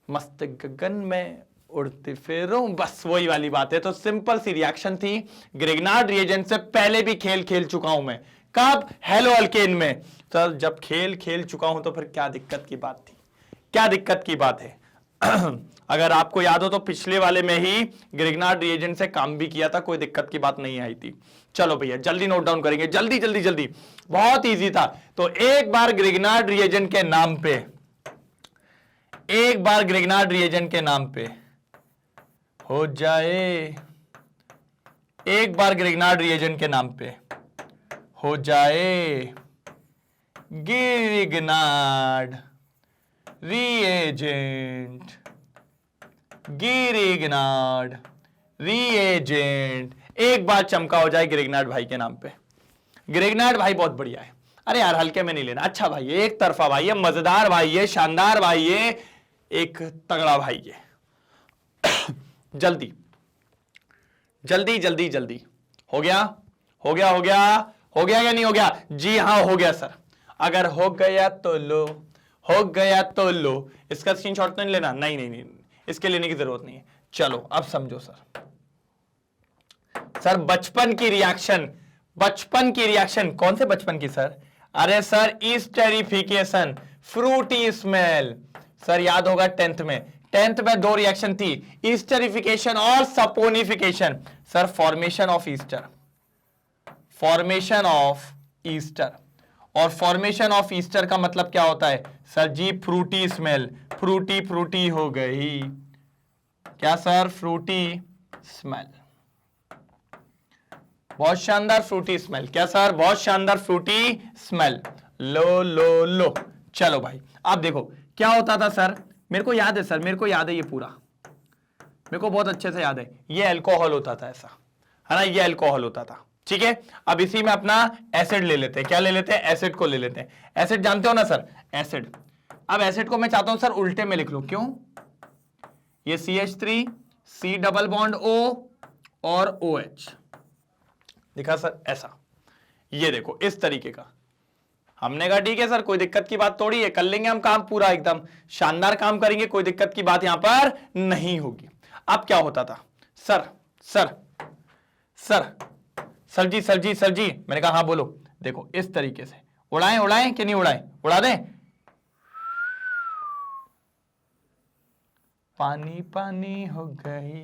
मस्त गगन में उड़ते फिरूं, बस वही वाली बात है। तो सिंपल सी रिएक्शन थी। ग्रिग्नार्ड रिएजेंट से पहले भी खेल चुका हूं मैं। कब? हेलो अल्केन में। तो जब खेल चुका हूं तो फिर क्या दिक्कत की बात थी? क्या दिक्कत की बात है? अगर आपको याद हो तो पिछले वाले में ही ग्रिग्नार्ड रिएजेंट से काम भी किया था, कोई दिक्कत की बात नहीं आई थी। चलो भैया जल्दी नोट डाउन करेंगे, जल्दी जल्दी जल्दी, बहुत इजी था। तो एक बार ग्रिग्नार्ड रिएजेंट के नाम पे, एक बार ग्रिग्नार्ड रिएजेंट के नाम पे हो जाए, एक बार ग्रिग्नार्ड रिएजेंट के नाम पे हो जाए ग्रिग्नार्ड रिएजेंट, ग्रिग्नार्ड रिएजेंट, एक बार चमका हो जाए ग्रिग्नार्ड भाई के नाम पे। ग्रिग्नार्ड भाई बहुत बढ़िया है। अरे यार हल्के में नहीं लेना, अच्छा भाई है, एक तरफा भाई है, मजेदार भाई है, शानदार भाई है, एक तगड़ा भाई है। जल्दी जल्दी जल्दी जल्दी हो गया, हो गया हो गया हो गया या नहीं हो गया? जी हाँ हो गया सर। अगर हो गया तो लो, हो गया तो लो। इसका स्क्रीनशॉट तो नहीं लेना? नहीं नहीं नहीं, इसके लेने की जरूरत नहीं है। चलो अब समझो सर। सर बचपन की रिएक्शन, बचपन की रिएक्शन कौन से बचपन की सर? अरे सर ईस्टरिफिकेशन, फ्रूटी स्मेल। सर याद होगा 10th में, 10th में दो रिएक्शन थी, ईस्टरिफिकेशन और saponification. Sir formation of Easter, formation of Easter. और फॉर्मेशन ऑफ ईस्टर का मतलब क्या होता है सर जी? फ्रूटी स्मेल, फ्रूटी फ्रूटी हो गई। क्या सर? फ्रूटी स्मेल, बहुत शानदार फ्रूटी स्मेल। क्या सर? बहुत शानदार फ्रूटी स्मेल। लो लो लो। चलो भाई आप देखो क्या होता था सर, मेरे को याद है सर, मेरे को याद है ये पूरा, मेरे को बहुत अच्छे से याद है। ये अल्कोहल होता था ऐसा, है ना, ये अल्कोहल होता था। ठीक है, अब इसी में अपना एसिड ले लेते हैं। क्या ले लेते हैं? एसिड को ले लेते हैं। एसिड जानते हो ना सर, एसिड। अब एसिड को मैं चाहता हूं सर उल्टे में लिख लो। क्यों? ये CH3, C double bond O और OH दिखा सर ऐसा। ये देखो इस तरीके का। हमने कहा ठीक है सर, कोई दिक्कत की बात थोड़ी है, कर लेंगे हम काम पूरा, एकदम शानदार काम करेंगे, कोई दिक्कत की बात यहां पर नहीं होगी। अब क्या होता था सर? सर सर सर जी सर जी सर जी, मैंने कहा हाँ बोलो। देखो इस तरीके से उड़ाएं, उड़ाएं कि नहीं उड़ाएं? उड़ा दें। पानी पानी हो गई,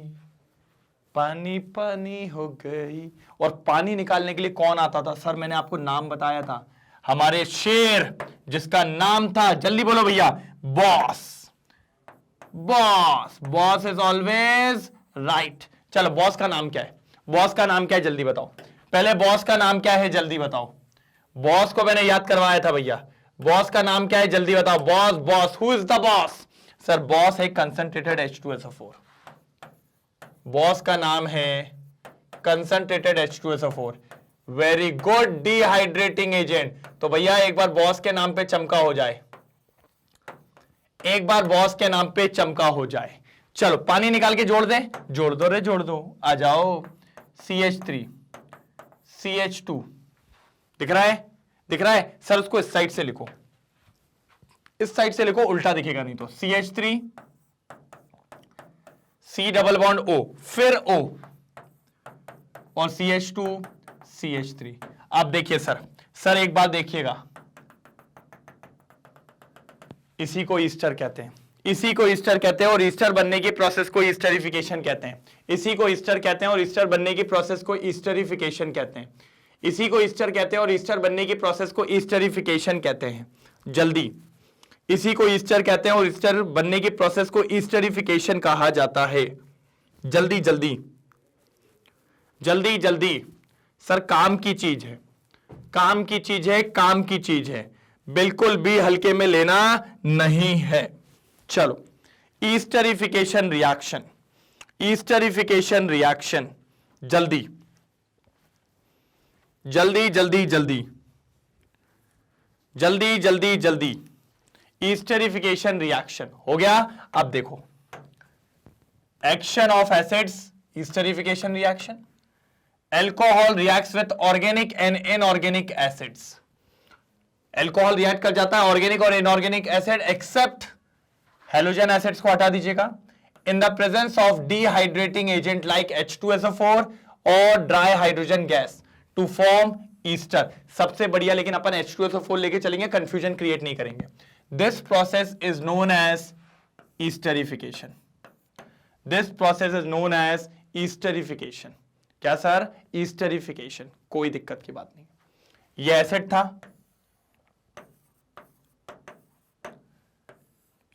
पानी पानी हो गई। और पानी निकालने के लिए कौन आता था सर? मैंने आपको नाम बताया था, हमारे शेर जिसका नाम था, जल्दी बोलो भैया, boss. Boss, boss is always right. चलो बॉस का नाम क्या है? बॉस का नाम क्या है जल्दी बताओ। पहले बॉस का नाम क्या है जल्दी बताओ। बॉस को मैंने याद करवाया था भैया, बॉस का नाम क्या है जल्दी बताओ। Boss, boss, who is the boss? Sir boss है कंसंट्रेटेड H2SO4। बॉस का नाम है concentrated H2SO4। Very good, dehydrating agent. तो भैया एक बार बॉस के नाम पे चमका हो जाए, एक बार बॉस के नाम पे चमका हो जाए। चलो पानी निकाल के जोड़ दें। जोड़ दो रे जोड़ दो, आ जाओ। CH3, CH2 दिख रहा है? दिख रहा है सर? उसको इस साइड से लिखो, इस साइड से लिखो, उल्टा दिखेगा नहीं तो। CH3, C double bond O, फिर O और CH2, CH3। अब देखिए सर, सर एक बात देखिएगा, इसी को ईस्टर कहते हैं, इसी को ईस्टर कहते हैं, और ईस्टर बनने की प्रोसेस को ईस्टरिफिकेशन कहते हैं। इसी को ईस्टर कहते हैं और ईस्टर बनने की प्रोसेस को ईस्टरिफिकेशन कहते हैं। इसी को ईस्टर कहते हैं और ईस्टर बनने की प्रोसेस को ईस्टरिफिकेशन कहते हैं। जल्दी, इसी को ईस्टर कहते हैं और ईस्टर बनने की प्रोसेस को ईस्टरिफिकेशन कहा जाता है। जल्दी जल्दी जल्दी जल्दी। सर काम की चीज है, काम की चीज है, काम की चीज है, बिल्कुल भी हल्के में लेना नहीं है। चलो ईस्टरिफिकेशन रिएक्शन, ईस्टरिफिकेशन रिएक्शन। जल्दी जल्दी जल्दी जल्दी जल्दी जल्दी जल्दी। ईस्टरिफिकेशन रिएक्शन हो गया। अब देखो action of acids, esterification reaction. Alcohol reacts with organic and inorganic acids. Alcohol react कर जाता है ऑर्गेनिक और inorganic acid, except halogen acids को हटा दीजिएगा। In the presence of dehydrating agent like H2SO4 और dry hydrogen gas to form ester. सबसे बढ़िया, लेकिन अपन H2SO4 लेके चलेंगे, कंफ्यूजन क्रिएट नहीं करेंगे। This process is known as esterification. This process is known as esterification. क्या सर? ईस्टरिफिकेशन, कोई दिक्कत की बात नहीं। ये एसिड था,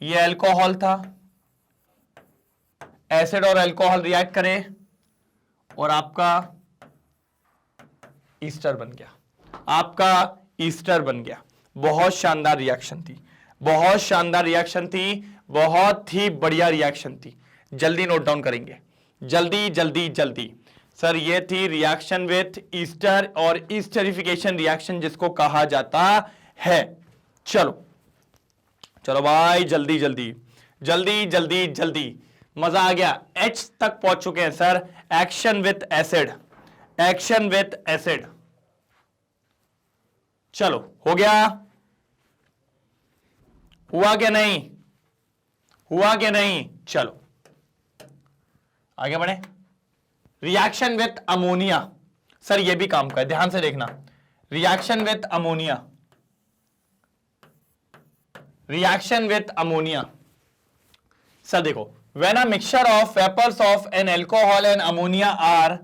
ये अल्कोहल था, एसिड और अल्कोहल रिएक्ट करे और आपका ईस्टर बन गया, आपका ईस्टर बन गया। बहुत शानदार रिएक्शन थी, बहुत शानदार रिएक्शन थी, बहुत ही बढ़िया रिएक्शन थी। जल्दी नोट डाउन करेंगे, जल्दी जल्दी जल्दी। सर ये थी रिएक्शन विथ ईस्टर और ईस्टरिफिकेशन रिएक्शन जिसको कहा जाता है। चलो चलो भाई जल्दी जल्दी जल्दी जल्दी जल्दी। मजा आ गया। H तक पहुंच चुके हैं sir. Action with acid, action with acid. चलो हो गया, हुआ क्या नहीं, हुआ क्या नहीं। चलो आगे बढ़े। रिएक्शन विथ अमोनिया, सर ये भी काम का है, ध्यान से देखना। Reaction with ammonia, reaction with ammonia. Sir देखो, when a mixture of vapors of an alcohol and ammonia are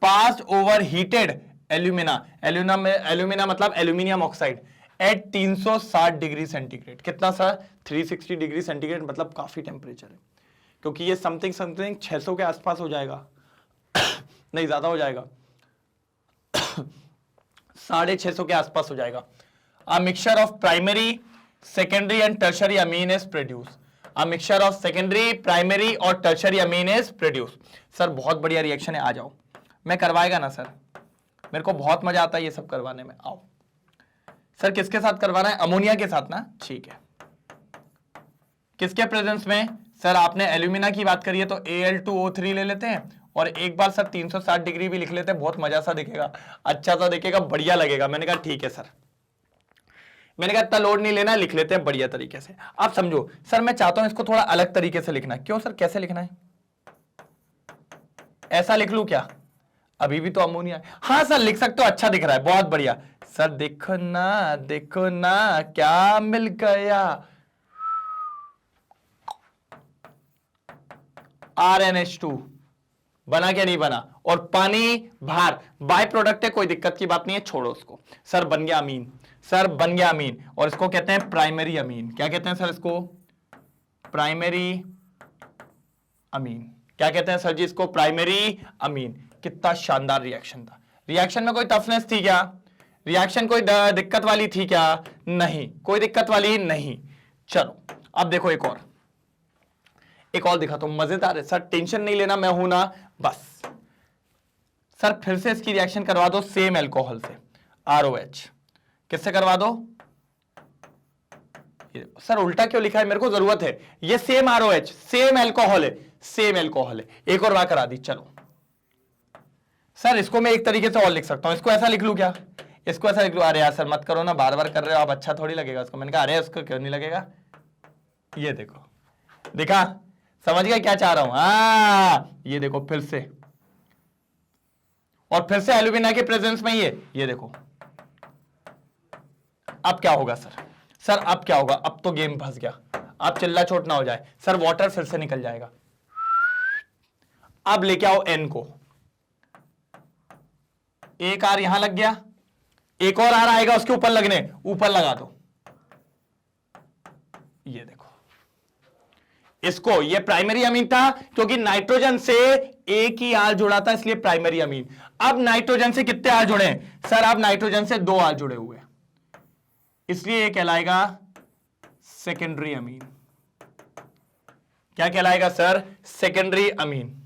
passed over heated alumina मतलब aluminium oxide at 360 degree centigrade. कितना सर? 360 डिग्री सेंटीग्रेड, मतलब काफी टेम्परेचर है, क्योंकि ये समथिंग 600 के आसपास हो जाएगा नहीं ज्यादा हो जाएगा 650 के आसपास हो जाएगा। A mixture of primary, secondary and tertiary amine is produced। A mixture of secondary, primary और tertiary amine is produced। Sir बहुत बढ़िया रिएक्शन है, आ जाओ। मैं करवाएगा ना सर, मेरे को बहुत मजा आता है ये सब करवाने में। आओ सर, किसके साथ करवाना है? अमोनिया के साथ ना, ठीक है। किसके प्रेजेंस में? सर आपने एल्यूमिना की बात करी है तो Al2O3 ले लेते हैं, और एक बार सर 360 डिग्री भी लिख लेते हैं, बहुत मजा सा दिखेगा, अच्छा सा दिखेगा, बढ़िया लगेगा। मैंने कहा ठीक है सर, मैंने कहा इतना लोड नहीं लेना, लिख लेते हैं बढ़िया तरीके से। आप समझो सर, मैं चाहता हूं इसको थोड़ा अलग तरीके से लिखना। क्यों सर, कैसे लिखना है? ऐसा लिख लूं क्या? अभी भी तो अमोनिया है। हाँ सर लिख सकते हो, अच्छा दिख रहा है, बहुत बढ़िया। सर देखो ना क्या मिल गया, RnH2 बना क्या नहीं बना, और पानी बाहर, बाय प्रोडक्ट है, कोई दिक्कत की बात नहीं है, छोड़ो उसको। सर बन गया अमीन, सर बन गया अमीन, और इसको कहते हैं प्राइमरी अमीन। क्या कहते हैं सर इसको? Primary amine. क्या कहते हैं सर जी इसको? Primary amine. कितना शानदार रिएक्शन था। रिएक्शन में कोई टफनेस थी क्या? रिएक्शन कोई दिक्कत वाली थी क्या? नहीं, कोई दिक्कत वाली नहीं। चलो अब देखो एक और दिखा तो मजेदार है सर, टेंशन नहीं लेना, मैं हूं ना बस। सर फिर से इसकी रिएक्शन करवा दो सेम अल्कोहल से, ROH। किससे करवा दो? सर उल्टा क्यों लिखा है? मेरे को जरूरत है, ये सेम ROH, सेम अल्कोहल है, सेम अल्कोहल है। एक और बार करा दी। चलो सर इसको मैं एक तरीके से और लिख सकता हूं, इसको ऐसा लिख लूं क्या? इसको ऐसा लिख लूं? अरे यार सर मत करो ना, बार बार कर रहे हो आप, अच्छा थोड़ी लगेगा उसको। मैंने कहा अरे उसको क्यों नहीं लगेगा, ये देखो, दिखा, समझ गया क्या चाह रहा हूं? हाँ ये देखो फिर से, और फिर से एल्यूमिना के प्रेजेंस में ये देखो। अब क्या होगा सर? सर अब क्या होगा? अब तो गेम फंस गया, अब चिल्ला चोट ना हो जाए। सर वाटर फिर से निकल जाएगा। अब लेके आओ N को, एक R यहां लग गया, एक और R आएगा उसके ऊपर लगने, ऊपर लगा दो। ये देखो, इसको, ये प्राइमरी अमीन था क्योंकि नाइट्रोजन से एक ही R जुड़ा था, इसलिए प्राइमरी अमीन। अब नाइट्रोजन से कितने R जुड़े हैं? सर अब नाइट्रोजन से 2 R जुड़े हुए, इसलिए ये कहलाएगा सेकेंडरी अमीन। क्या कहलाएगा sir? Secondary amine.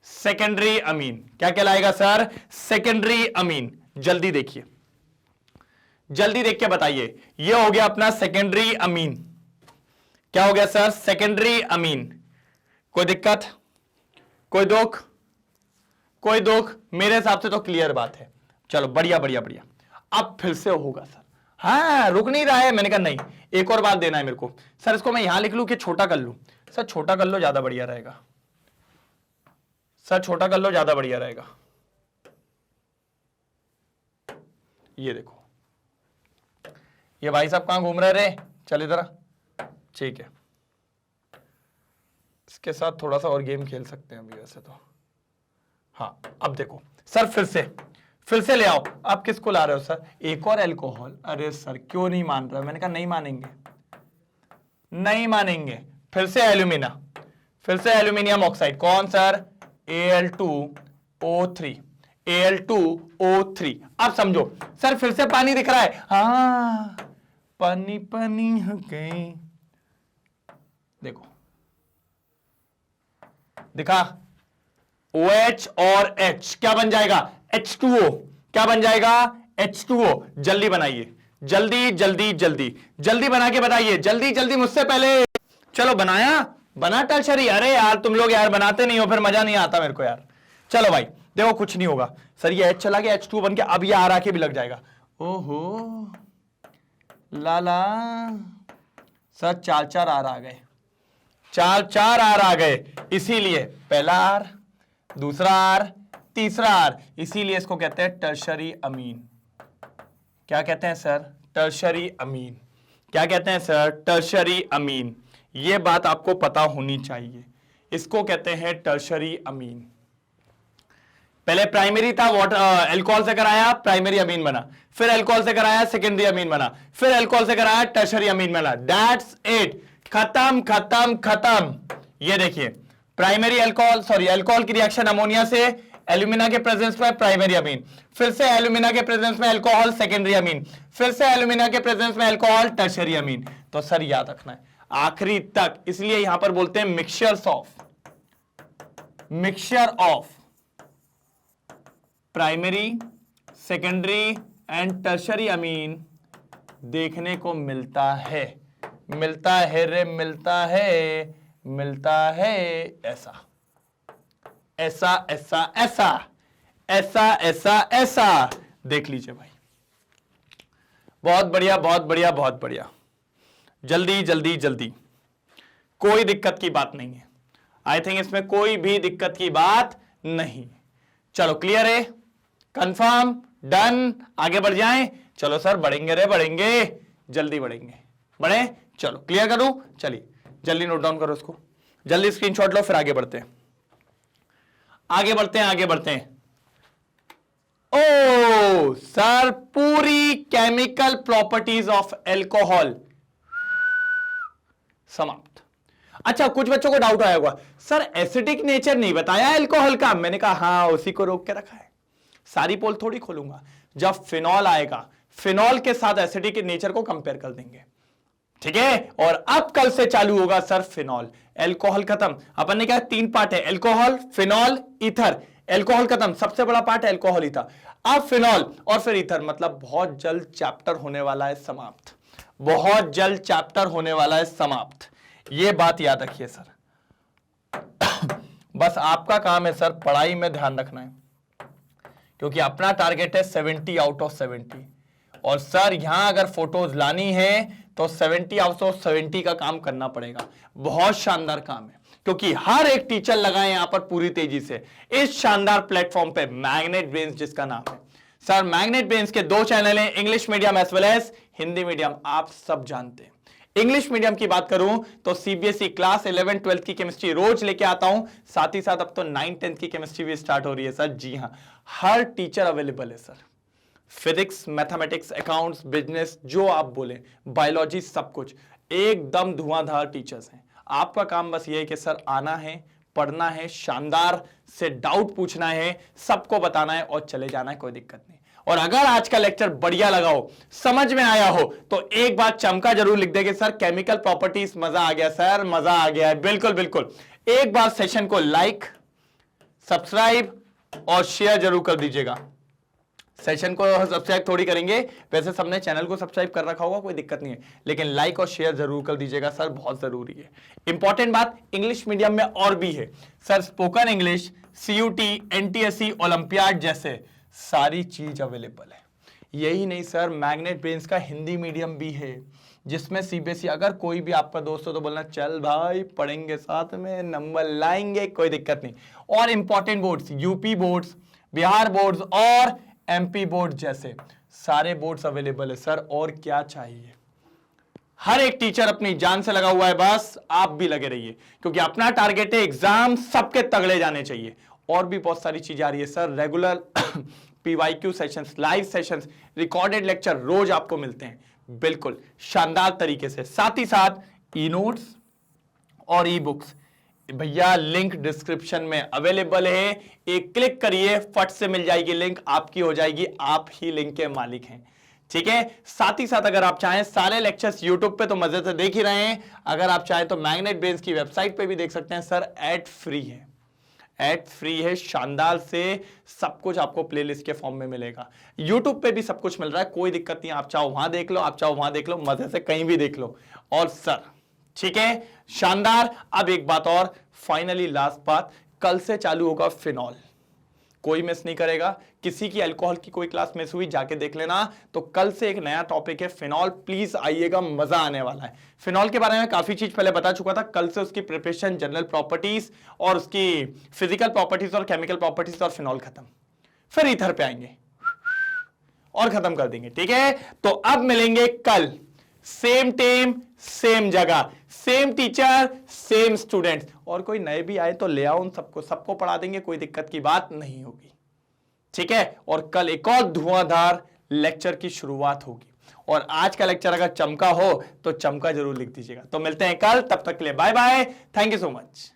Secondary amine क्या कहलाएगा सर? Secondary amine. जल्दी देखिए, जल्दी देख के बताइए। ये हो गया अपना सेकेंडरी अमीन। क्या हो गया सर? Secondary amine. कोई दिक्कत, कोई दुख? कोई दुख? मेरे हिसाब से तो क्लियर बात है। चलो बढ़िया बढ़िया बढ़िया। अब फिर से होगा सर। हाँ रुक नहीं रहा है। मैंने कहा नहीं, एक और बात देना है मेरे को। सर इसको मैं यहां लिख लूं कि छोटा कर लूं? सर छोटा कर लो, ज्यादा बढ़िया रहेगा। सर छोटा कर लो, ज्यादा बढ़िया रहेगा। ये देखो, ये भाई साहब कहां घूम रहे रे? चल इधर, ठीक है। इसके साथ थोड़ा सा और गेम खेल सकते हैं अभी वैसे तो। हाँ अब देखो सर, फिर से ले आओ। आप किसको ला रहे हो सर? एक और अल्कोहल। अरे सर क्यों नहीं मान रहे हो? मैंने कहा नहीं मानेंगे, नहीं मानेंगे। फिर से एल्यूमिना, फिर से एल्यूमिनियम ऑक्साइड। कौन सर? Al2O3, Al2O3। अब समझो सर, फिर से पानी दिख रहा है। हाँ पानी पानी हो गई। देखो दिखा, OH और H क्या बन जाएगा? H2O। क्या बन जाएगा? H2O। जल्दी बनाइए, जल्दी जल्दी जल्दी जल्दी बना के बताइए, जल्दी जल्दी मुझसे पहले। चलो बनाया, बना टर्शरी? अरे यार तुम लोग यार बनाते नहीं हो, फिर मजा नहीं आता मेरे को यार। चलो भाई देखो कुछ नहीं होगा सर, ये H चला गया, H2 बन के अब ये R आके भी लग जाएगा। ओहो लाला सर, 4 R आ गए, 4 R आ गए, इसीलिए पहला R, दूसरा R, तीसरा R, इसीलिए इसको कहते हैं टर्शरी अमीन। क्या कहते हैं सर? टर्शरी अमीन। क्या कहते हैं सर? टर्शरी अमीन। ये बात आपको पता होनी चाहिए, इसको कहते हैं टर्शरी अमीन। पहले प्राइमरी था, वाटर अल्कोहल से कराया प्राइमरी अमीन बना, फिर अल्कोहल से कराया सेकेंडरी अमीन बना, फिर अल्कोहल से कराया टर्शरी अमीन बना। दैट्स इट, खत्म खत्म खत्म। ये देखिए प्राइमरी अल्कोहल, सॉरी अल्कोहल की रिएक्शन अमोनिया से एल्यूमिना के प्रेजेंस में प्राइमरी अमीन, फिर से एल्यूमिना के प्रेजेंस में अल्कोहल सेकेंडरी अमीन, फिर से एल्यूमिना के प्रेजेंस में अल्कोहल टर्शरी अमीन। तो सर याद रखना है आखिरी तक, इसलिए यहां पर बोलते हैं mixture of primary, secondary and tertiary अमीन देखने को मिलता है, मिलता है रे, मिलता है, मिलता है ऐसा ऐसा ऐसा ऐसा ऐसा ऐसा ऐसा। देख लीजिए भाई, बहुत बढ़िया बहुत बढ़िया बहुत बढ़िया। जल्दी जल्दी जल्दी, कोई दिक्कत की बात नहीं है। आई थिंक इसमें कोई भी दिक्कत की बात नहीं। चलो क्लियर है, कंफर्म, डन, आगे बढ़ जाएं। चलो सर बढ़ेंगे रे बढ़ेंगे, जल्दी बढ़ेंगे, बढ़े। चलो क्लियर करूं, चलिए जल्दी नोट डाउन करो इसको, जल्दी स्क्रीनशॉट लो, फिर आगे बढ़ते हैं, आगे बढ़ते हैं, आगे बढ़ते हैं। ओ सर, पूरी केमिकल प्रॉपर्टीज ऑफ एल्कोहल समाप्त। अच्छा कुछ बच्चों को डाउट आया होगा, सर एसिडिक नेचर नहीं बताया एल्कोहल का। मैंने कहा हाँ, उसी को रोक के रखा है, सारी पोल थोड़ी खोलूंगा। जब फिनॉल आएगा, फिनॉल के साथ एसिडिक नेचर को कंपेयर कर देंगे, ठीक है। और अब कल से चालू होगा सर फिनॉल, एल्कोहल खत्म। अपन ने कहा 3 पार्ट है, एल्कोहल, फिनॉल, ईथर। एल्कोहल खत्म, सबसे बड़ा पार्ट है एल्कोहल ही था, अब फिनॉल और फिर ईथर। मतलब बहुत जल्द चैप्टर होने वाला है समाप्त, बहुत जल्द चैप्टर होने वाला है समाप्त। ये बात याद रखिए सर। बस आपका काम है सर पढ़ाई में ध्यान रखना है, क्योंकि अपना टारगेट है 70 आउट ऑफ 70। और सर यहां अगर फोटोज लानी है तो 70 आउट ऑफ 70 का काम करना पड़ेगा। बहुत शानदार काम है, क्योंकि हर एक टीचर लगाए यहां पर पूरी तेजी से इस शानदार प्लेटफॉर्म पे, मैग्नेट ब्रेन्स जिसका नाम है। सर मैग्नेट ब्रेन्स के 2 चैनल हैं, English medium as well as Hindi medium, आप सब जानते हैं। इंग्लिश मीडियम की बात करूं तो सीबीएसई क्लास 11 12 की केमिस्ट्री रोज लेके आता हूं, साथ ही साथ अब तो 9 10 की केमिस्ट्री भी स्टार्ट हो रही है सर। जी हां, हर टीचर अवेलेबल है sir, physics, mathematics, accounts, business, जो आप बोले, बायोलॉजी, सब कुछ एकदम धुआंधार टीचर्स हैं। आपका काम बस ये है कि सर आना है, पढ़ना है, शानदार से डाउट पूछना है, सबको बताना है और चले जाना है, कोई दिक्कत नहीं। और अगर आज का लेक्चर बढ़िया लगा हो, समझ में आया हो, तो एक बात चमका जरूर लिख देंगे सर, केमिकल प्रॉपर्टीज, मजा आ गया सर, मजा आ गया है। बिल्कुल बिल्कुल, एक बार सेशन को लाइक, सब्सक्राइब और शेयर जरूर कर दीजिएगा। सेशन को सब्सक्राइब थोड़ी करेंगे, वैसे सबने चैनल को सब्सक्राइब कर रखा होगा, कोई दिक्कत नहीं है, लेकिन लाइक और शेयर जरूर कर दीजिएगा सर, बहुत जरूरी है। इंपॉर्टेंट बात, इंग्लिश मीडियम में और भी है sir, spoken English, CUT, NTSC, Olympiad जैसे सारी चीज अवेलेबल है। यही नहीं सर, मैग्नेट ब्रेन्स का हिंदी मीडियम भी है, जिसमें सीबीएसई, अगर कोई भी आपका दोस्त हो तो बोलना चल भाई पढ़ेंगे साथ में, नंबर लाएंगे, कोई दिक्कत नहीं। और important boards, UP boards, Bihar boards और एमपी बोर्ड जैसे सारे बोर्ड्स अवेलेबल है सर। और क्या चाहिए, हर एक टीचर अपनी जान से लगा हुआ है, बस आप भी लगे रहिए, क्योंकि अपना टारगेट है एग्जाम सबके तगड़े जाने चाहिए। और भी बहुत सारी चीजें आ रही है sir, regular PYQ sessions, live sessions, recorded lecture रोज आपको मिलते हैं, बिल्कुल शानदार तरीके से। साथ ही साथ ई नोट्स और ई बुक्स भैया लिंक डिस्क्रिप्शन में अवेलेबल है, एक क्लिक करिए, फट से मिल जाएगी लिंक, आपकी हो जाएगी, आप ही लिंक के मालिक हैं, ठीक है। साथ ही साथ अगर आप चाहें सारे लेक्चर्स यूट्यूब पे तो मजे से देख ही रहे हैं, अगर आप चाहें तो मैग्नेट ब्रेन्स की वेबसाइट पे भी देख सकते हैं सर, एड फ्री है, एड फ्री है, शानदार से सब कुछ आपको प्लेलिस्ट के फॉर्म में मिलेगा। यूट्यूब पे भी सब कुछ मिल रहा है, कोई दिक्कत नहीं, आप चाहो वहां देख लो, आप चाहो वहां देख लो, मजे से कहीं भी देख लो। और सर ठीक है, शानदार। अब एक बात और, फाइनली लास्ट बात, कल से चालू होगा फिनॉल। कोई मिस नहीं करेगा। किसी की अल्कोहल की कोई क्लास मिस हुई जाके देख लेना। तो कल से एक नया टॉपिक है फिनॉल, प्लीज आइएगा, मजा आने वाला है। फिनॉल के बारे में काफी चीज पहले बता चुका था, कल से उसकी प्रिपरेशन, जनरल प्रॉपर्टीज और उसकी फिजिकल प्रॉपर्टीज और केमिकल प्रॉपर्टीज और फिनॉल खत्म। फिर ईथर पे आएंगे और खत्म कर देंगे, ठीक है। तो अब मिलेंगे कल, सेम टाइम सेम जगह, सेम टीचर सेम स्टूडेंट्स, और कोई नए भी आए तो ले आओ, उन सबको पढ़ा देंगे, कोई दिक्कत की बात नहीं होगी, ठीक है। और कल एक और धुआंधार लेक्चर की शुरुआत होगी। और आज का लेक्चर अगर चमका हो तो चमका जरूर लिख दीजिएगा। तो मिलते हैं कल, तब तक के लिए bye bye, thank you so much.